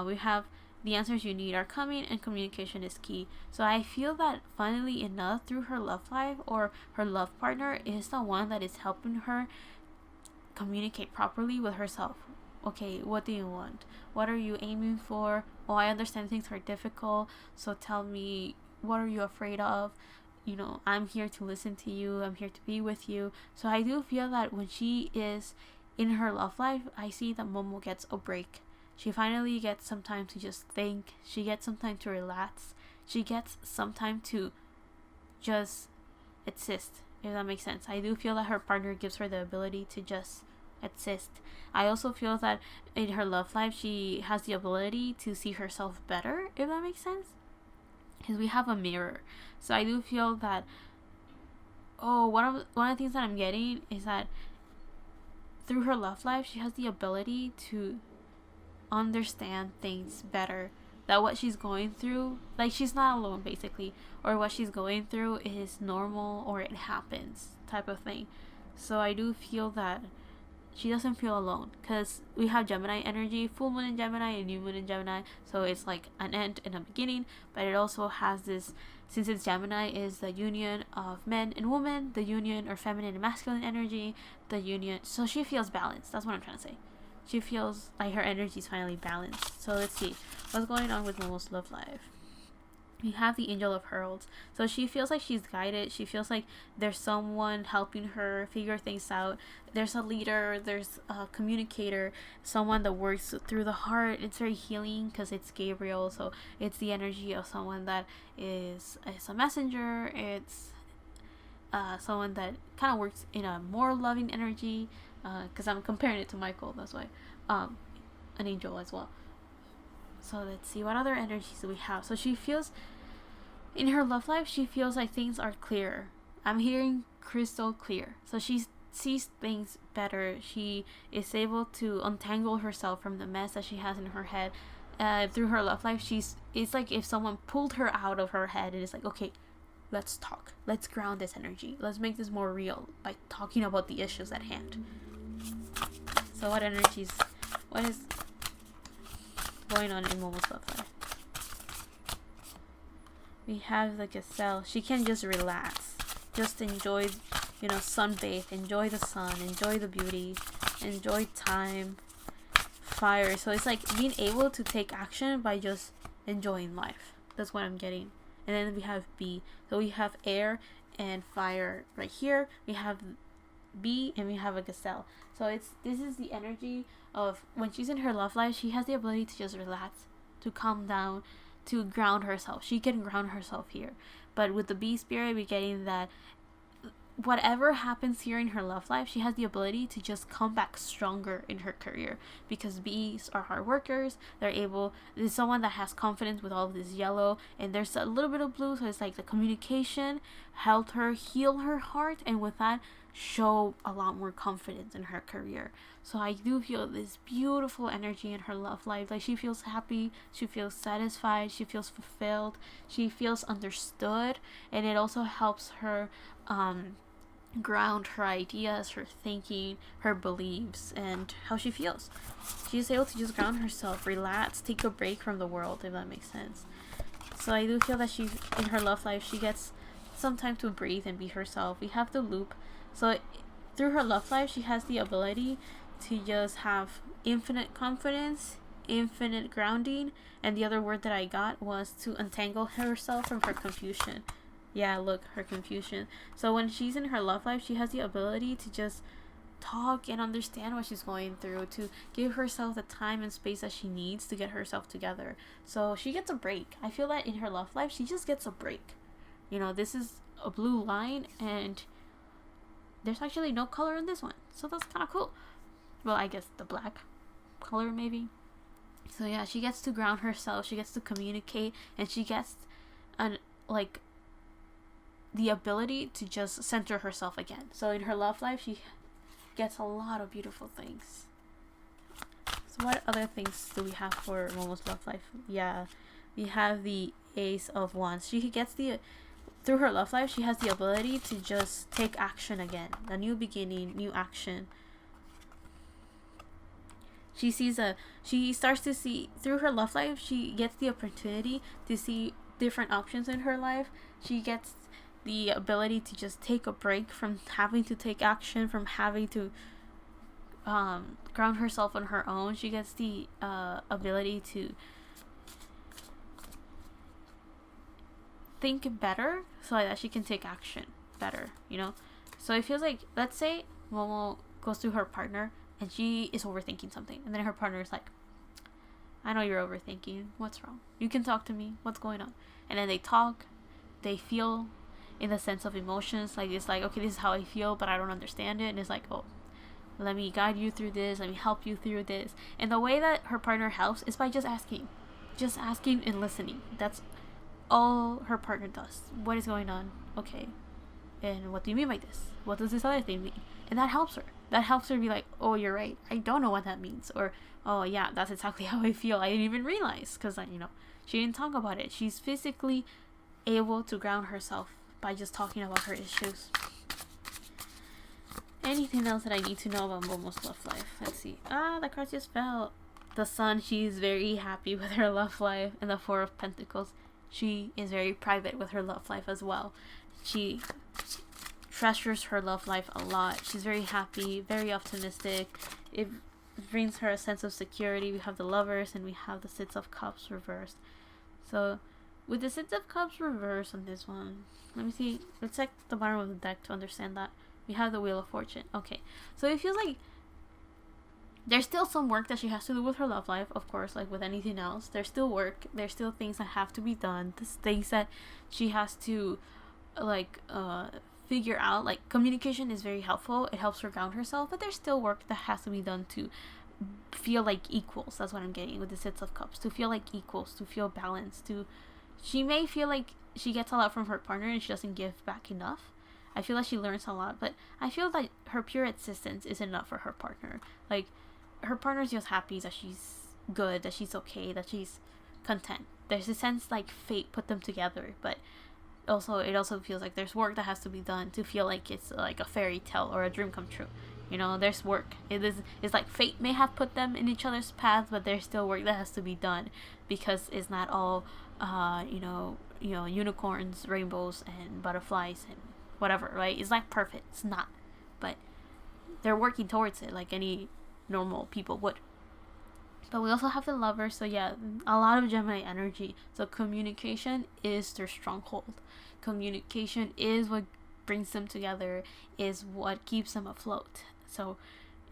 We have the answers you need are coming, and communication is key. So I feel that funnily enough, through her love life, or her love partner is the one that is helping her communicate properly with herself. Okay, what do you want? What are you aiming for? Oh, I understand things are difficult, so tell me, what are you afraid of? You know, I'm here to listen to you. I'm here to be with you. So I do feel that when she is in her love life, I see that Momo gets a break. She finally gets some time to just think. She gets some time to relax. She gets some time to just exist, if that makes sense. I do feel that her partner gives her the ability to just exist. I also feel that in her love life, she has the ability to see herself better, if that makes sense. Because we have a mirror. So I do feel that one of the things that I'm getting is that through her love life, she has the ability to understand things better. That what she's going through, like, she's not alone basically, or what she's going through is normal, or it happens type of thing. So I do feel that she doesn't feel alone, because we have Gemini energy, full moon in Gemini and new moon in Gemini, so it's like an end and a beginning. But it also has this, since it's Gemini is the union of men and women, the union or feminine and masculine energy, the union, so she feels balanced. That's what I'm trying to say. She feels like her energy is finally balanced. So let's see what's going on with Momo's love life. We have the Angel of Heralds. So she feels like she's guided. She feels like there's someone helping her figure things out. There's a leader, there's a communicator, someone that works through the heart. It's very healing because it's Gabriel. So it's the energy of someone that is a messenger. It's someone that kind of works in a more loving energy, because I'm comparing it to Michael. That's why an angel as well. So let's see what other energies do we have. So she feels in her love life, she feels like things are clear. I'm hearing crystal clear. So she sees things better. She is able to untangle herself from the mess that she has in her head. Through her love life, it's like if someone pulled her out of her head and it's like, okay, let's talk. Let's ground this energy. Let's make this more real by talking about the issues at hand. So what is going on in Momo's love life? We have the Gazelle. She can just relax, just enjoy, sunbathe, enjoy the sun, enjoy the beauty, enjoy time. Fire. So it's like being able to take action by just enjoying life. That's what I'm getting. And then we have bee. So we have air and fire right here. We have bee and we have a gazelle. So this is the energy of when she's in her love life. She has the ability to just relax, to calm down, to ground herself. She can ground herself here. But with the bee spirit, we're getting that whatever happens here in her love life, she has the ability to just come back stronger in her career, because bees are hard workers. There's someone that has confidence with all of this yellow, and there's a little bit of blue, so it's like the communication, helped her heal her heart, and with that show a lot more confidence in her career. So I do feel this beautiful energy in her love life. Like, she feels happy, she feels satisfied, she feels fulfilled, she feels understood, and it also helps her ground her ideas, her thinking, her beliefs, and how she feels. She's able to just ground herself, relax, take a break from the world, if that makes sense. So I do feel that she, in her love life, she gets some time to breathe and be herself. We have the loop. So through her love life, she has the ability to just have infinite confidence, infinite grounding, and the other word that I got was to untangle herself from her confusion. Yeah, look, her confusion. So when she's in her love life, she has the ability to just talk and understand what she's going through, to give herself the time and space that she needs to get herself together. So she gets a break. I feel that in her love life, she just gets a break. You know, this is a blue line, and there's actually no color in this one. So that's kind of cool. Well, I guess the black color maybe. So yeah, she gets to ground herself, she gets to communicate, and she gets the ability to just center herself again. So in her love life, she gets a lot of beautiful things. So what other things do we have for Momo's love life? Yeah, we have the Ace of Wands. She gets through her love life, she has the ability to just take action again. A new beginning, new action. She starts to see, through her love life, she gets the opportunity to see different options in her life. She gets the ability to just take a break from having to take action, from having to ground herself on her own. She gets the ability to think better so that she can take action better, you know? So it feels like, let's say Momo goes to her partner and she is overthinking something, and then her partner is like, I know you're overthinking, what's wrong? You can talk to me, what's going on? And then they talk, they feel in the sense of emotions, like it's like, okay, this is how I feel, but I don't understand it, and it's like, oh, let me guide you through this, let me help you through this. And the way that her partner helps is by just asking and listening. That's all her partner does. What is going on? Okay, and what do you mean by this? What does this other thing mean? And that helps her. That helps her be like, oh, you're right, I don't know what that means. Or, oh yeah, that's exactly how I feel, I didn't even realize, because she didn't talk about it. She's physically able to ground herself by just talking about her issues. Anything else that I need to know about Momo's love life? Let's see. The card just fell. The Sun, she's very happy with her love life. And the Four of Pentacles, she is very private with her love life as well. She treasures her love life a lot. She's very happy, very optimistic. It brings her a sense of security. We have the Lovers and we have the Six of Cups reversed. So with the Six of Cups reversed on this one, let me see. Let's check the bottom of the deck to understand that. We have the Wheel of Fortune. Okay, so it feels like there's still some work that she has to do with her love life, of course, like with anything else. There's still work. There's still things that have to be done. There's things that she has to figure out. Like, communication is very helpful. It helps her ground herself, but there's still work that has to be done to feel like equals. That's what I'm getting with the Six of Cups. To feel like equals, to feel balanced. She may feel like she gets a lot from her partner and she doesn't give back enough. I feel like she learns a lot, but I feel like her pure existence is enough for her partner. Like, her partner's just happy that she's good, that she's okay, that she's content. There's a sense like fate put them together, but it also feels like there's work that has to be done to feel like it's like a fairy tale or a dream come true. There's work. It's like fate may have put them in each other's paths, but there's still work that has to be done, because it's not all unicorns, rainbows, and butterflies and whatever, right? It's not perfect. It's not, but they're working towards it like any normal people would. But we also have the Lovers, so yeah, a lot of Gemini energy. So communication is their stronghold. Communication is what brings them together, is what keeps them afloat. So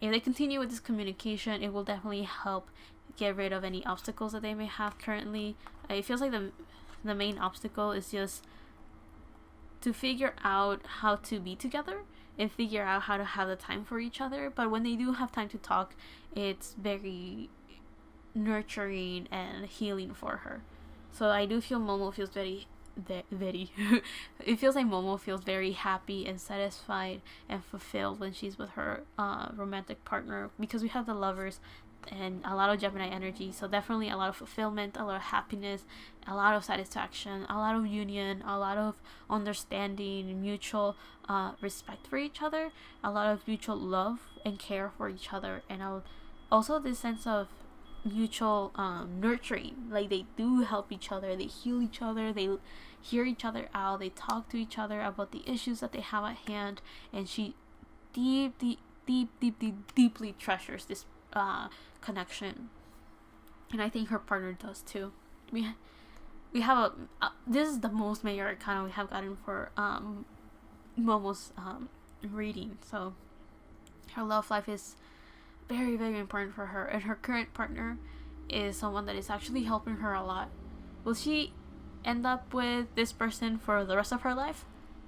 if they continue with this communication, it will definitely help get rid of any obstacles that they may have currently. It feels like the main obstacle is just to figure out how to be together and figure out how to have the time for each other. But when they do have time to talk, it's very nurturing and healing for her. So I do feel Momo feels very very it feels like Momo feels very happy and satisfied and fulfilled when she's with her romantic partner, because we have the lovers and a lot of Gemini energy, so definitely a lot of fulfillment, a lot of happiness, a lot of satisfaction, a lot of union, a lot of understanding, mutual respect for each other, a lot of mutual love and care for each other, and also this sense of mutual nurturing. Like, they do help each other, they heal each other, they hear each other out, they talk to each other about the issues that they have at hand, and she deeply treasures this connection, and I think her partner does too. We have this is the most major arcana we have gotten for Momo's reading. So her love life is very, very important for her, and her current partner is someone that is actually helping her a lot. Will she end up with this person for the rest of her life?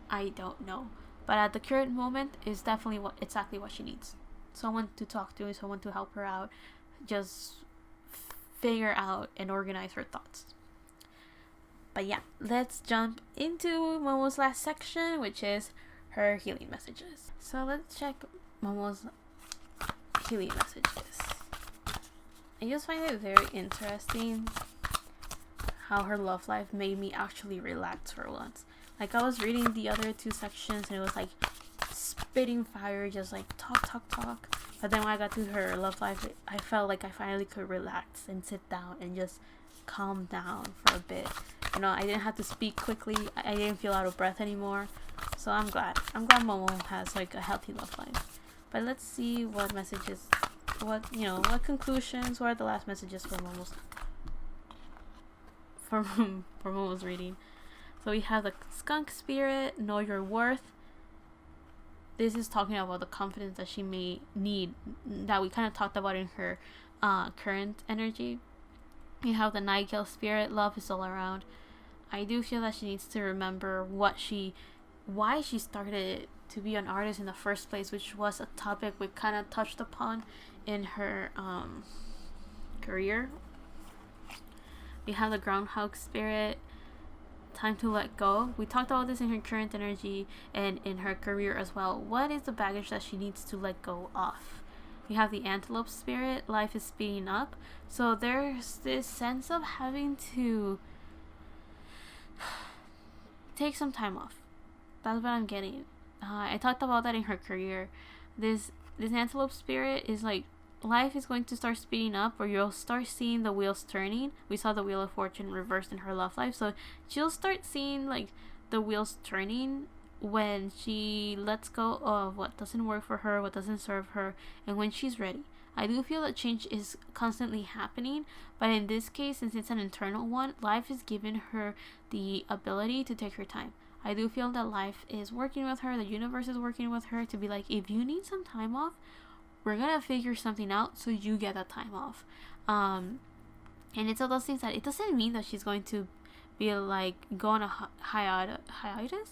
I don't know, but at the current moment is definitely exactly what she needs. Someone to talk to, someone to help her out, just figure out and organize her thoughts. But yeah, let's jump into Momo's last section, which is her healing messages. So let's check Momo's healing messages. I just find it very interesting how her love life made me actually relax for once. Like, I was reading the other two sections and it was like spitting fire, just like talk. But then when I got to her love life, I felt like I finally could relax and sit down and just calm down for a bit. You know, I didn't have to speak quickly. I didn't feel out of breath anymore. So I'm glad Momo has like a healthy love life. But let's see what messages, what conclusions, what are the last messages for Momo's reading. So we have the skunk spirit, know your worth. This is talking about the confidence that she may need, that we kind of talked about in her current energy. We have the Nightingale spirit, love is all around. I do feel that she needs to remember why she started to be an artist in the first place, which was a topic we kind of touched upon in her career. We have the groundhog spirit, time to let go. We talked about this in her current energy and in her career as well. What is the baggage that she needs to let go of? We have the antelope spirit, life is speeding up. So there's this sense of having to take some time off. That's what I'm getting. I talked about that in her career. This antelope spirit is like, life is going to start speeding up, or you'll start seeing the wheels turning. We saw the wheel of fortune reversed in her love life, so she'll start seeing like the wheels turning when she lets go of what doesn't work for her, what doesn't serve her, and when she's ready. I do feel that change is constantly happening, but in this case, since it's an internal one, life is giving her the ability to take her time. I do feel that life is working with her, the universe is working with her to be like, if you need some time off, we're gonna figure something out so you get that time off. And it's all those things that it doesn't mean that she's going to be like go on a hiatus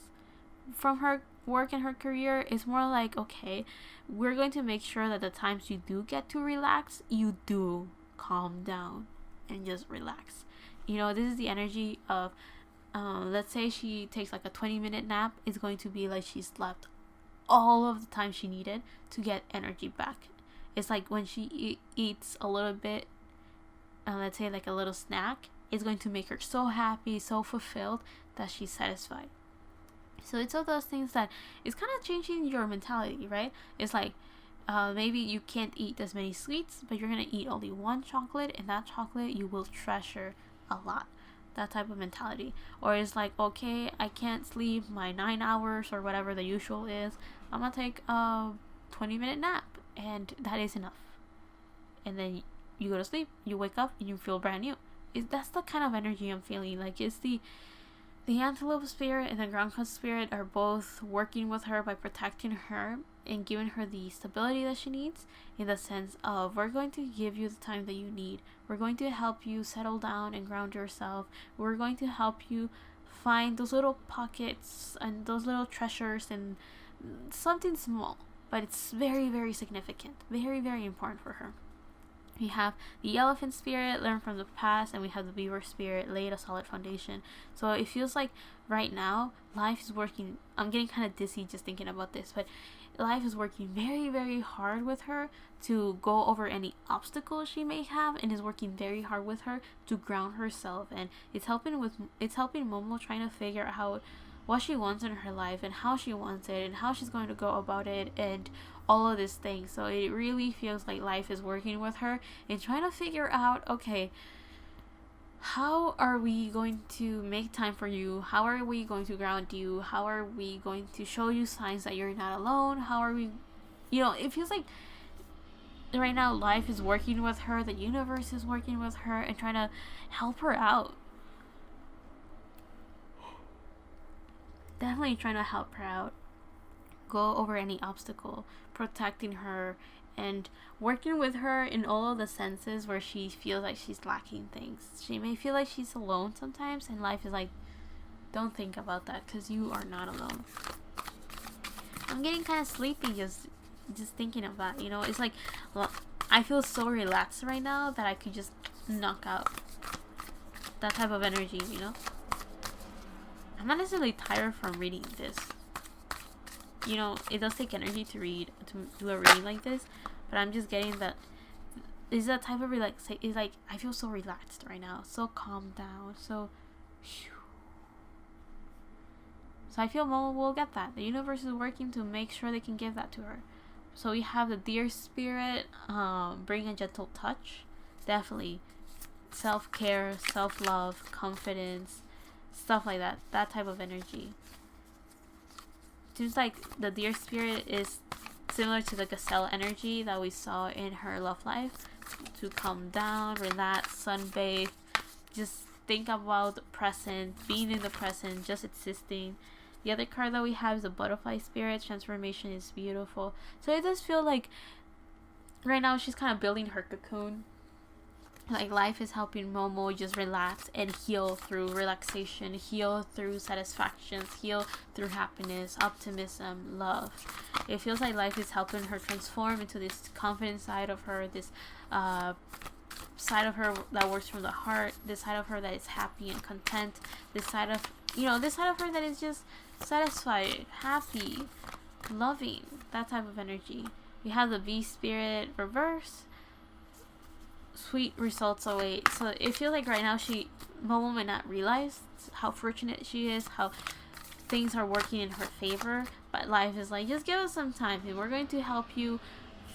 from her work and her career. It's more like, okay, we're going to make sure that the times you do get to relax, you do calm down and just relax. You know, this is the energy of let's say she takes like a 20-minute nap. It's going to be like she slept all of the time she needed to get energy back. It's like when she eats a little bit, let's say like a little snack, it's going to make her so happy, so fulfilled that she's satisfied. So it's all those things that it's kind of changing your mentality, right? It's like maybe you can't eat as many sweets, but you're gonna eat only one chocolate, and that chocolate you will treasure a lot. That type of mentality. Or it's like, okay, I can't sleep my 9 hours or whatever the usual is, I'm gonna take a 20-minute nap, and that is enough. And then you go to sleep, you wake up, and you feel brand new. That's the kind of energy I'm feeling. Like, it's the antelope spirit and the groundhog spirit are both working with her by protecting her and giving her the stability that she needs, in the sense of, we're going to give you the time that you need. We're going to help you settle down and ground yourself. We're going to help you find those little pockets and those little treasures, and something small, but it's very, very significant, very, very important for her. We have the elephant spirit, learn from the past, and we have the beaver spirit, laid a solid foundation. So it feels like right now life is working. I'm getting kind of dizzy just thinking about this, but life is working very, very hard with her to go over any obstacles she may have, and is working very hard with her to ground herself. And it's helping Momo trying to figure out what she wants in her life and how she wants it and how she's going to go about it and all of these things. So it really feels like life is working with her and trying to figure out, okay, how are we going to make time for you? How are we going to ground you? How are we going to show you signs that you're not alone? How are we, it feels like right now life is working with her, the universe is working with her and trying to help her out. Definitely trying to help her out, go over any obstacle, protecting her and working with her in all of the senses where she feels like she's lacking things. She may feel like she's alone sometimes, and life is like, don't think about that because you are not alone. I'm getting kind of sleepy just thinking of that. It's like, well, I feel so relaxed right now that I could just knock out that type of energy. I'm not necessarily tired from reading this. It does take energy to do a reading like this, but I'm just getting that is that type of relaxation. It's like I feel so relaxed right now, so calmed down, so I feel Momo will get that. The universe is working to make sure they can give that to her. So we have the deer spirit, bring a gentle touch, definitely self-care, self-love, confidence, stuff like that type of energy. Seems like the deer spirit is similar to the gazelle energy that we saw in her love life, to calm down, relax, sunbathe, just think about the present, being in the present, just existing. The other card that we have is the butterfly spirit. Transformation is beautiful. So it does feel like right now she's kind of building her cocoon. Like life is helping Momo just relax and heal through relaxation, heal through satisfactions, heal through happiness, optimism, love. It feels like life is helping her transform into this confident side of her, this side of her that works from the heart, this side of her that is happy and content, this side of her that is just satisfied, happy, loving, that type of energy. We have the bee spirit reverse. Sweet results await. So it feels like right now Momo may not realize how fortunate she is, how things are working in her favor, but life is like, just give us some time and we're going to help you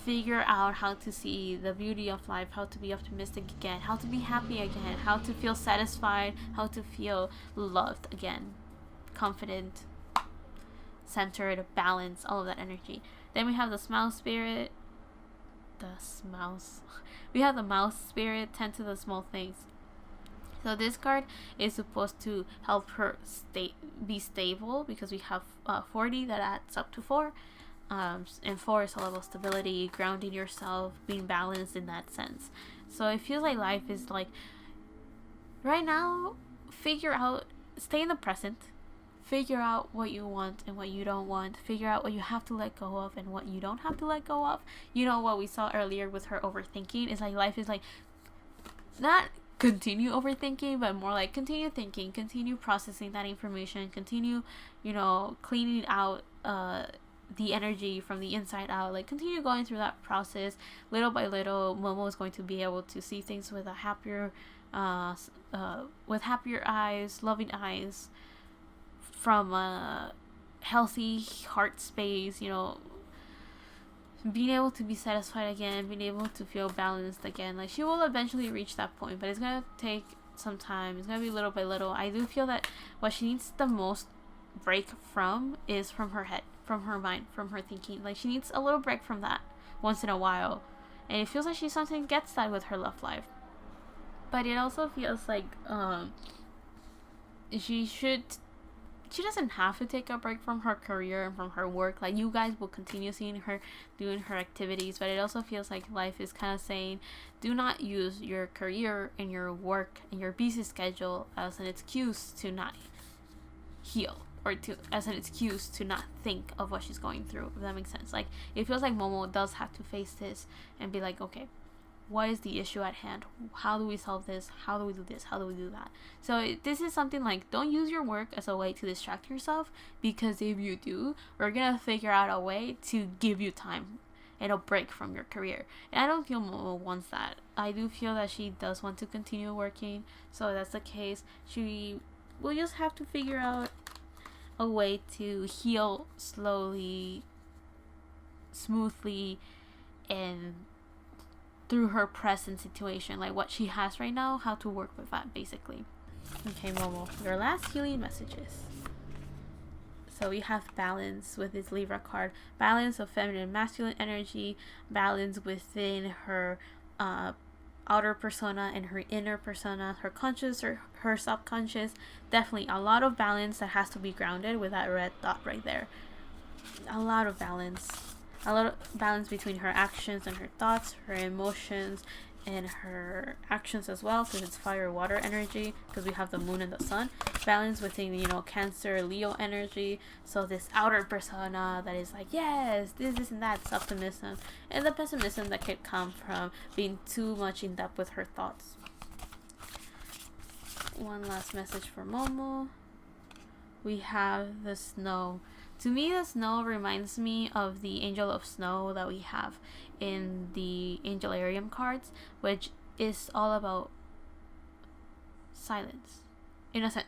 figure out how to see the beauty of life, how to be optimistic again, how to be happy again, how to feel satisfied, how to feel loved again, confident, centered, balanced, all of that energy. Then we have the smile spirit. We have the mouse spirit, tend to the small things. So this card is supposed to help her be stable, because we have 40 that adds up to 4. And 4 is a level of stability, grounding yourself, being balanced in that sense. So it feels like life is like, right now, stay in the present. Figure out what you want and what you don't want. Figure out what you have to let go of and what you don't have to let go of. What we saw earlier with her overthinking is like, life is like, not continue overthinking, but more like continue thinking, continue processing that information, continue, cleaning out the energy from the inside out. Like, continue going through that process. Little by little, Momo is going to be able to see things with a happier eyes, loving eyes, from a healthy heart space, being able to be satisfied again, being able to feel balanced again. Like, she will eventually reach that point, but it's gonna take some time. It's gonna be little by little. I do feel that what she needs the most break from is from her head, from her mind, from her thinking. Like, she needs a little break from that once in a while, and it feels like she sometimes gets that with her love life. But it also feels like she doesn't have to take a break from her career and from her work. Like, you guys will continue seeing her doing her activities, but it also feels like life is kind of saying, do not use your career and your work and your busy schedule as an excuse to not heal, or as an excuse to not think of what she's going through, if that makes sense. Like, it feels like Momo does have to face this and be like, okay, what is the issue at hand? How do we solve this? How do we do this? How do we do that? So this is something like, don't use your work as a way to distract yourself, because if you do, we're gonna figure out a way to give you time and a break from your career. And I don't feel Momo wants that. I do feel that she does want to continue working. So if that's the case, she will just have to figure out a way to heal slowly, smoothly, and through her present situation, like what she has right now, how to work with that, basically. Okay, Momo, your last healing messages. So we have balance with this Libra card. Balance of feminine and masculine energy. Balance within her outer persona and her inner persona. Her conscious or her subconscious. Definitely a lot of balance that has to be grounded with that red dot right there. A lot of balance. A lot of balance between her actions and her thoughts, her emotions, and her actions as well, because it's fire water energy, because we have the moon and the sun. Balance within, you know, Cancer, Leo energy. So this outer persona that is like, yes, this and that, optimism, and the pessimism that could come from being too much in depth with her thoughts. One last message for Momo. We have the snow. To me, the snow reminds me of the Angel of Snow that we have in the Angelarium cards, which is all about silence. In a sense.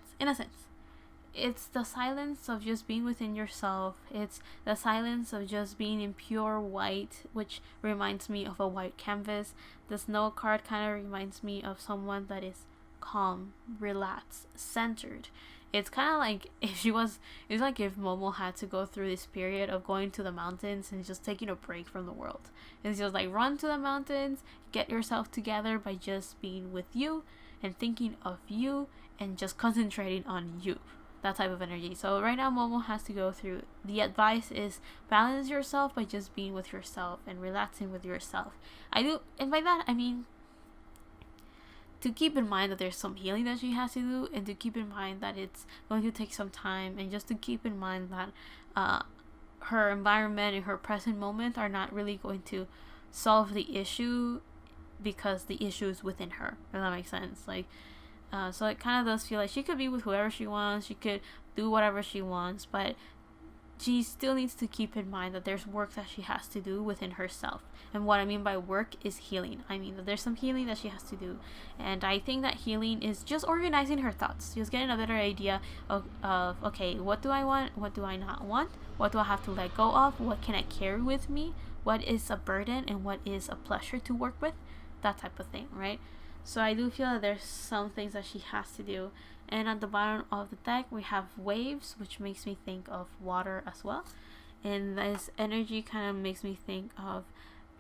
It's the silence of just being within yourself. It's the silence of just being in pure white, which reminds me of a white canvas. The snow card kind of reminds me of someone that is calm, relaxed, centered. It's kind of like it's like if Momo had to go through this period of going to the mountains and just taking a break from the world. It's just like, run to the mountains, get yourself together by just being with you and thinking of you and just concentrating on you. That type of energy. So right now Momo has to go through. The advice is balance yourself by just being with yourself and relaxing with yourself. And by that I mean to keep in mind that there's some healing that she has to do, and to keep in mind that it's going to take some time, and just to keep in mind that her environment and her present moment are not really going to solve the issue, because the issue is within her. If that makes sense. Like, so it kind of does feel like she could be with whoever she wants, she could do whatever she wants, but she still needs to keep in mind that there's work that she has to do within herself. And what I mean by work is healing. I mean that there's some healing that she has to do. And I think that healing is just organizing her thoughts. Just getting a better idea of okay, what do I want? What do I not want? What do I have to let go of? What can I carry with me? What is a burden and what is a pleasure to work with? That type of thing, right? So I do feel that there's some things that she has to do. And at the bottom of the deck, we have waves, which makes me think of water as well. And this energy kind of makes me think of,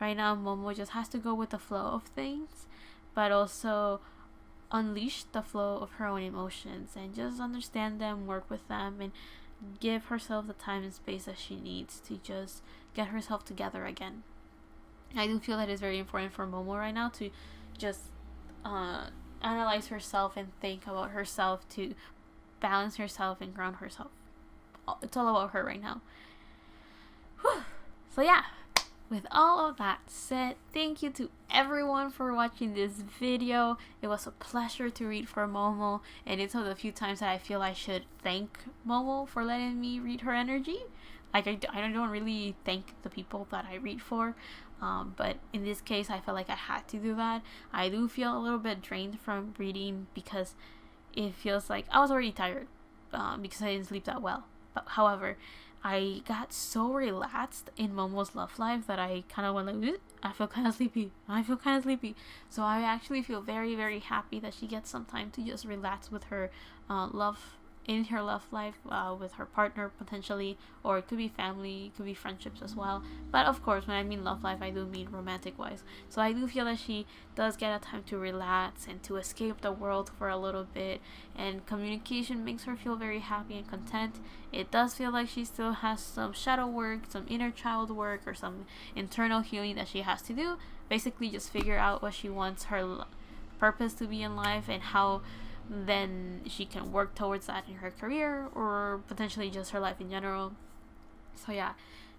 right now, Momo just has to go with the flow of things, but also unleash the flow of her own emotions and just understand them, work with them, and give herself the time and space that she needs to just get herself together again. I do feel that it's very important for Momo right now to just analyze herself and think about herself, to balance herself and ground herself. It's all about her right now. Whew. So yeah, with all of that said, thank you to everyone for watching this video. It was a pleasure to read for Momo, and it's one of the few times that I feel I should thank Momo for letting me read her energy. Like, I don't really thank the people that I read for, but in this case I felt like I had to do that. I do feel a little bit drained from reading, because it feels like I was already tired, because I didn't sleep that well. But however, I got so relaxed in Momo's love life that I kind of went like, I feel kind of sleepy. So I actually feel very, very happy that she gets some time to just relax with her love life, with her partner potentially, or it could be family, it could be friendships as well. But of course, when I mean love life, I do mean romantic wise. So I do feel that she does get a time to relax and to escape the world for a little bit, and communication makes her feel very happy and content. It does feel like she still has some shadow work, some inner child work, or some internal healing that she has to do. Basically just figure out what she wants her purpose to be in life, and how then she can work towards that in her career, or potentially just her life in general. So yeah,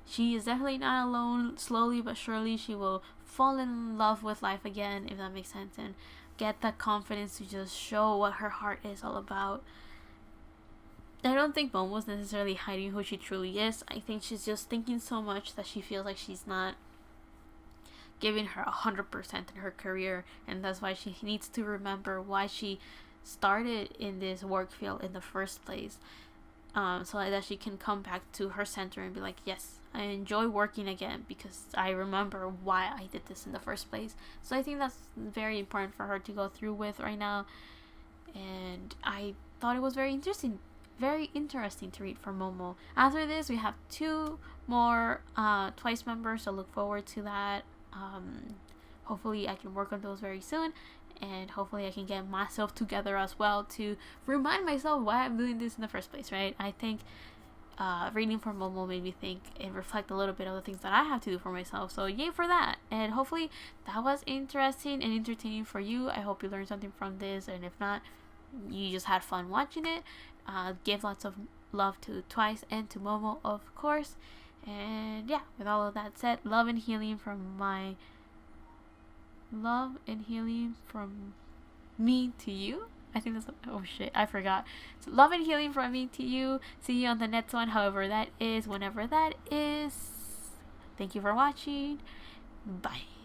she is definitely not alone. Slowly but surely, she will fall in love with life again, if that makes sense, and get that confidence to just show what her heart is all about. I don't think Momo's necessarily hiding who she truly is. I think she's just thinking so much that she feels like she's not giving her 100% in her career, and that's why she needs to remember why she started in this work field in the first place, so that she can come back to her center and be like, yes, I enjoy working again because I remember why I did this in the first place. So I think that's very important for her to go through with right now, and I thought it was very interesting to read for Momo. After this, we have 2 more Twice members, so look forward to that. Hopefully I can work on those very soon, and hopefully I can get myself together as well to remind myself why I'm doing this in the first place, right? I think reading for Momo made me think and reflect a little bit of the things that I have to do for myself, so yay for that. And hopefully that was interesting and entertaining for you. I hope you learned something from this, and if not, you just had fun watching it. Give lots of love to Twice and to Momo, of course. And yeah, with all of that said, love and healing from me to you. I think that's, oh shit, I forgot. So love and healing from me to you. See you on the next one, however that is, whenever that is. Thank you for watching. Bye.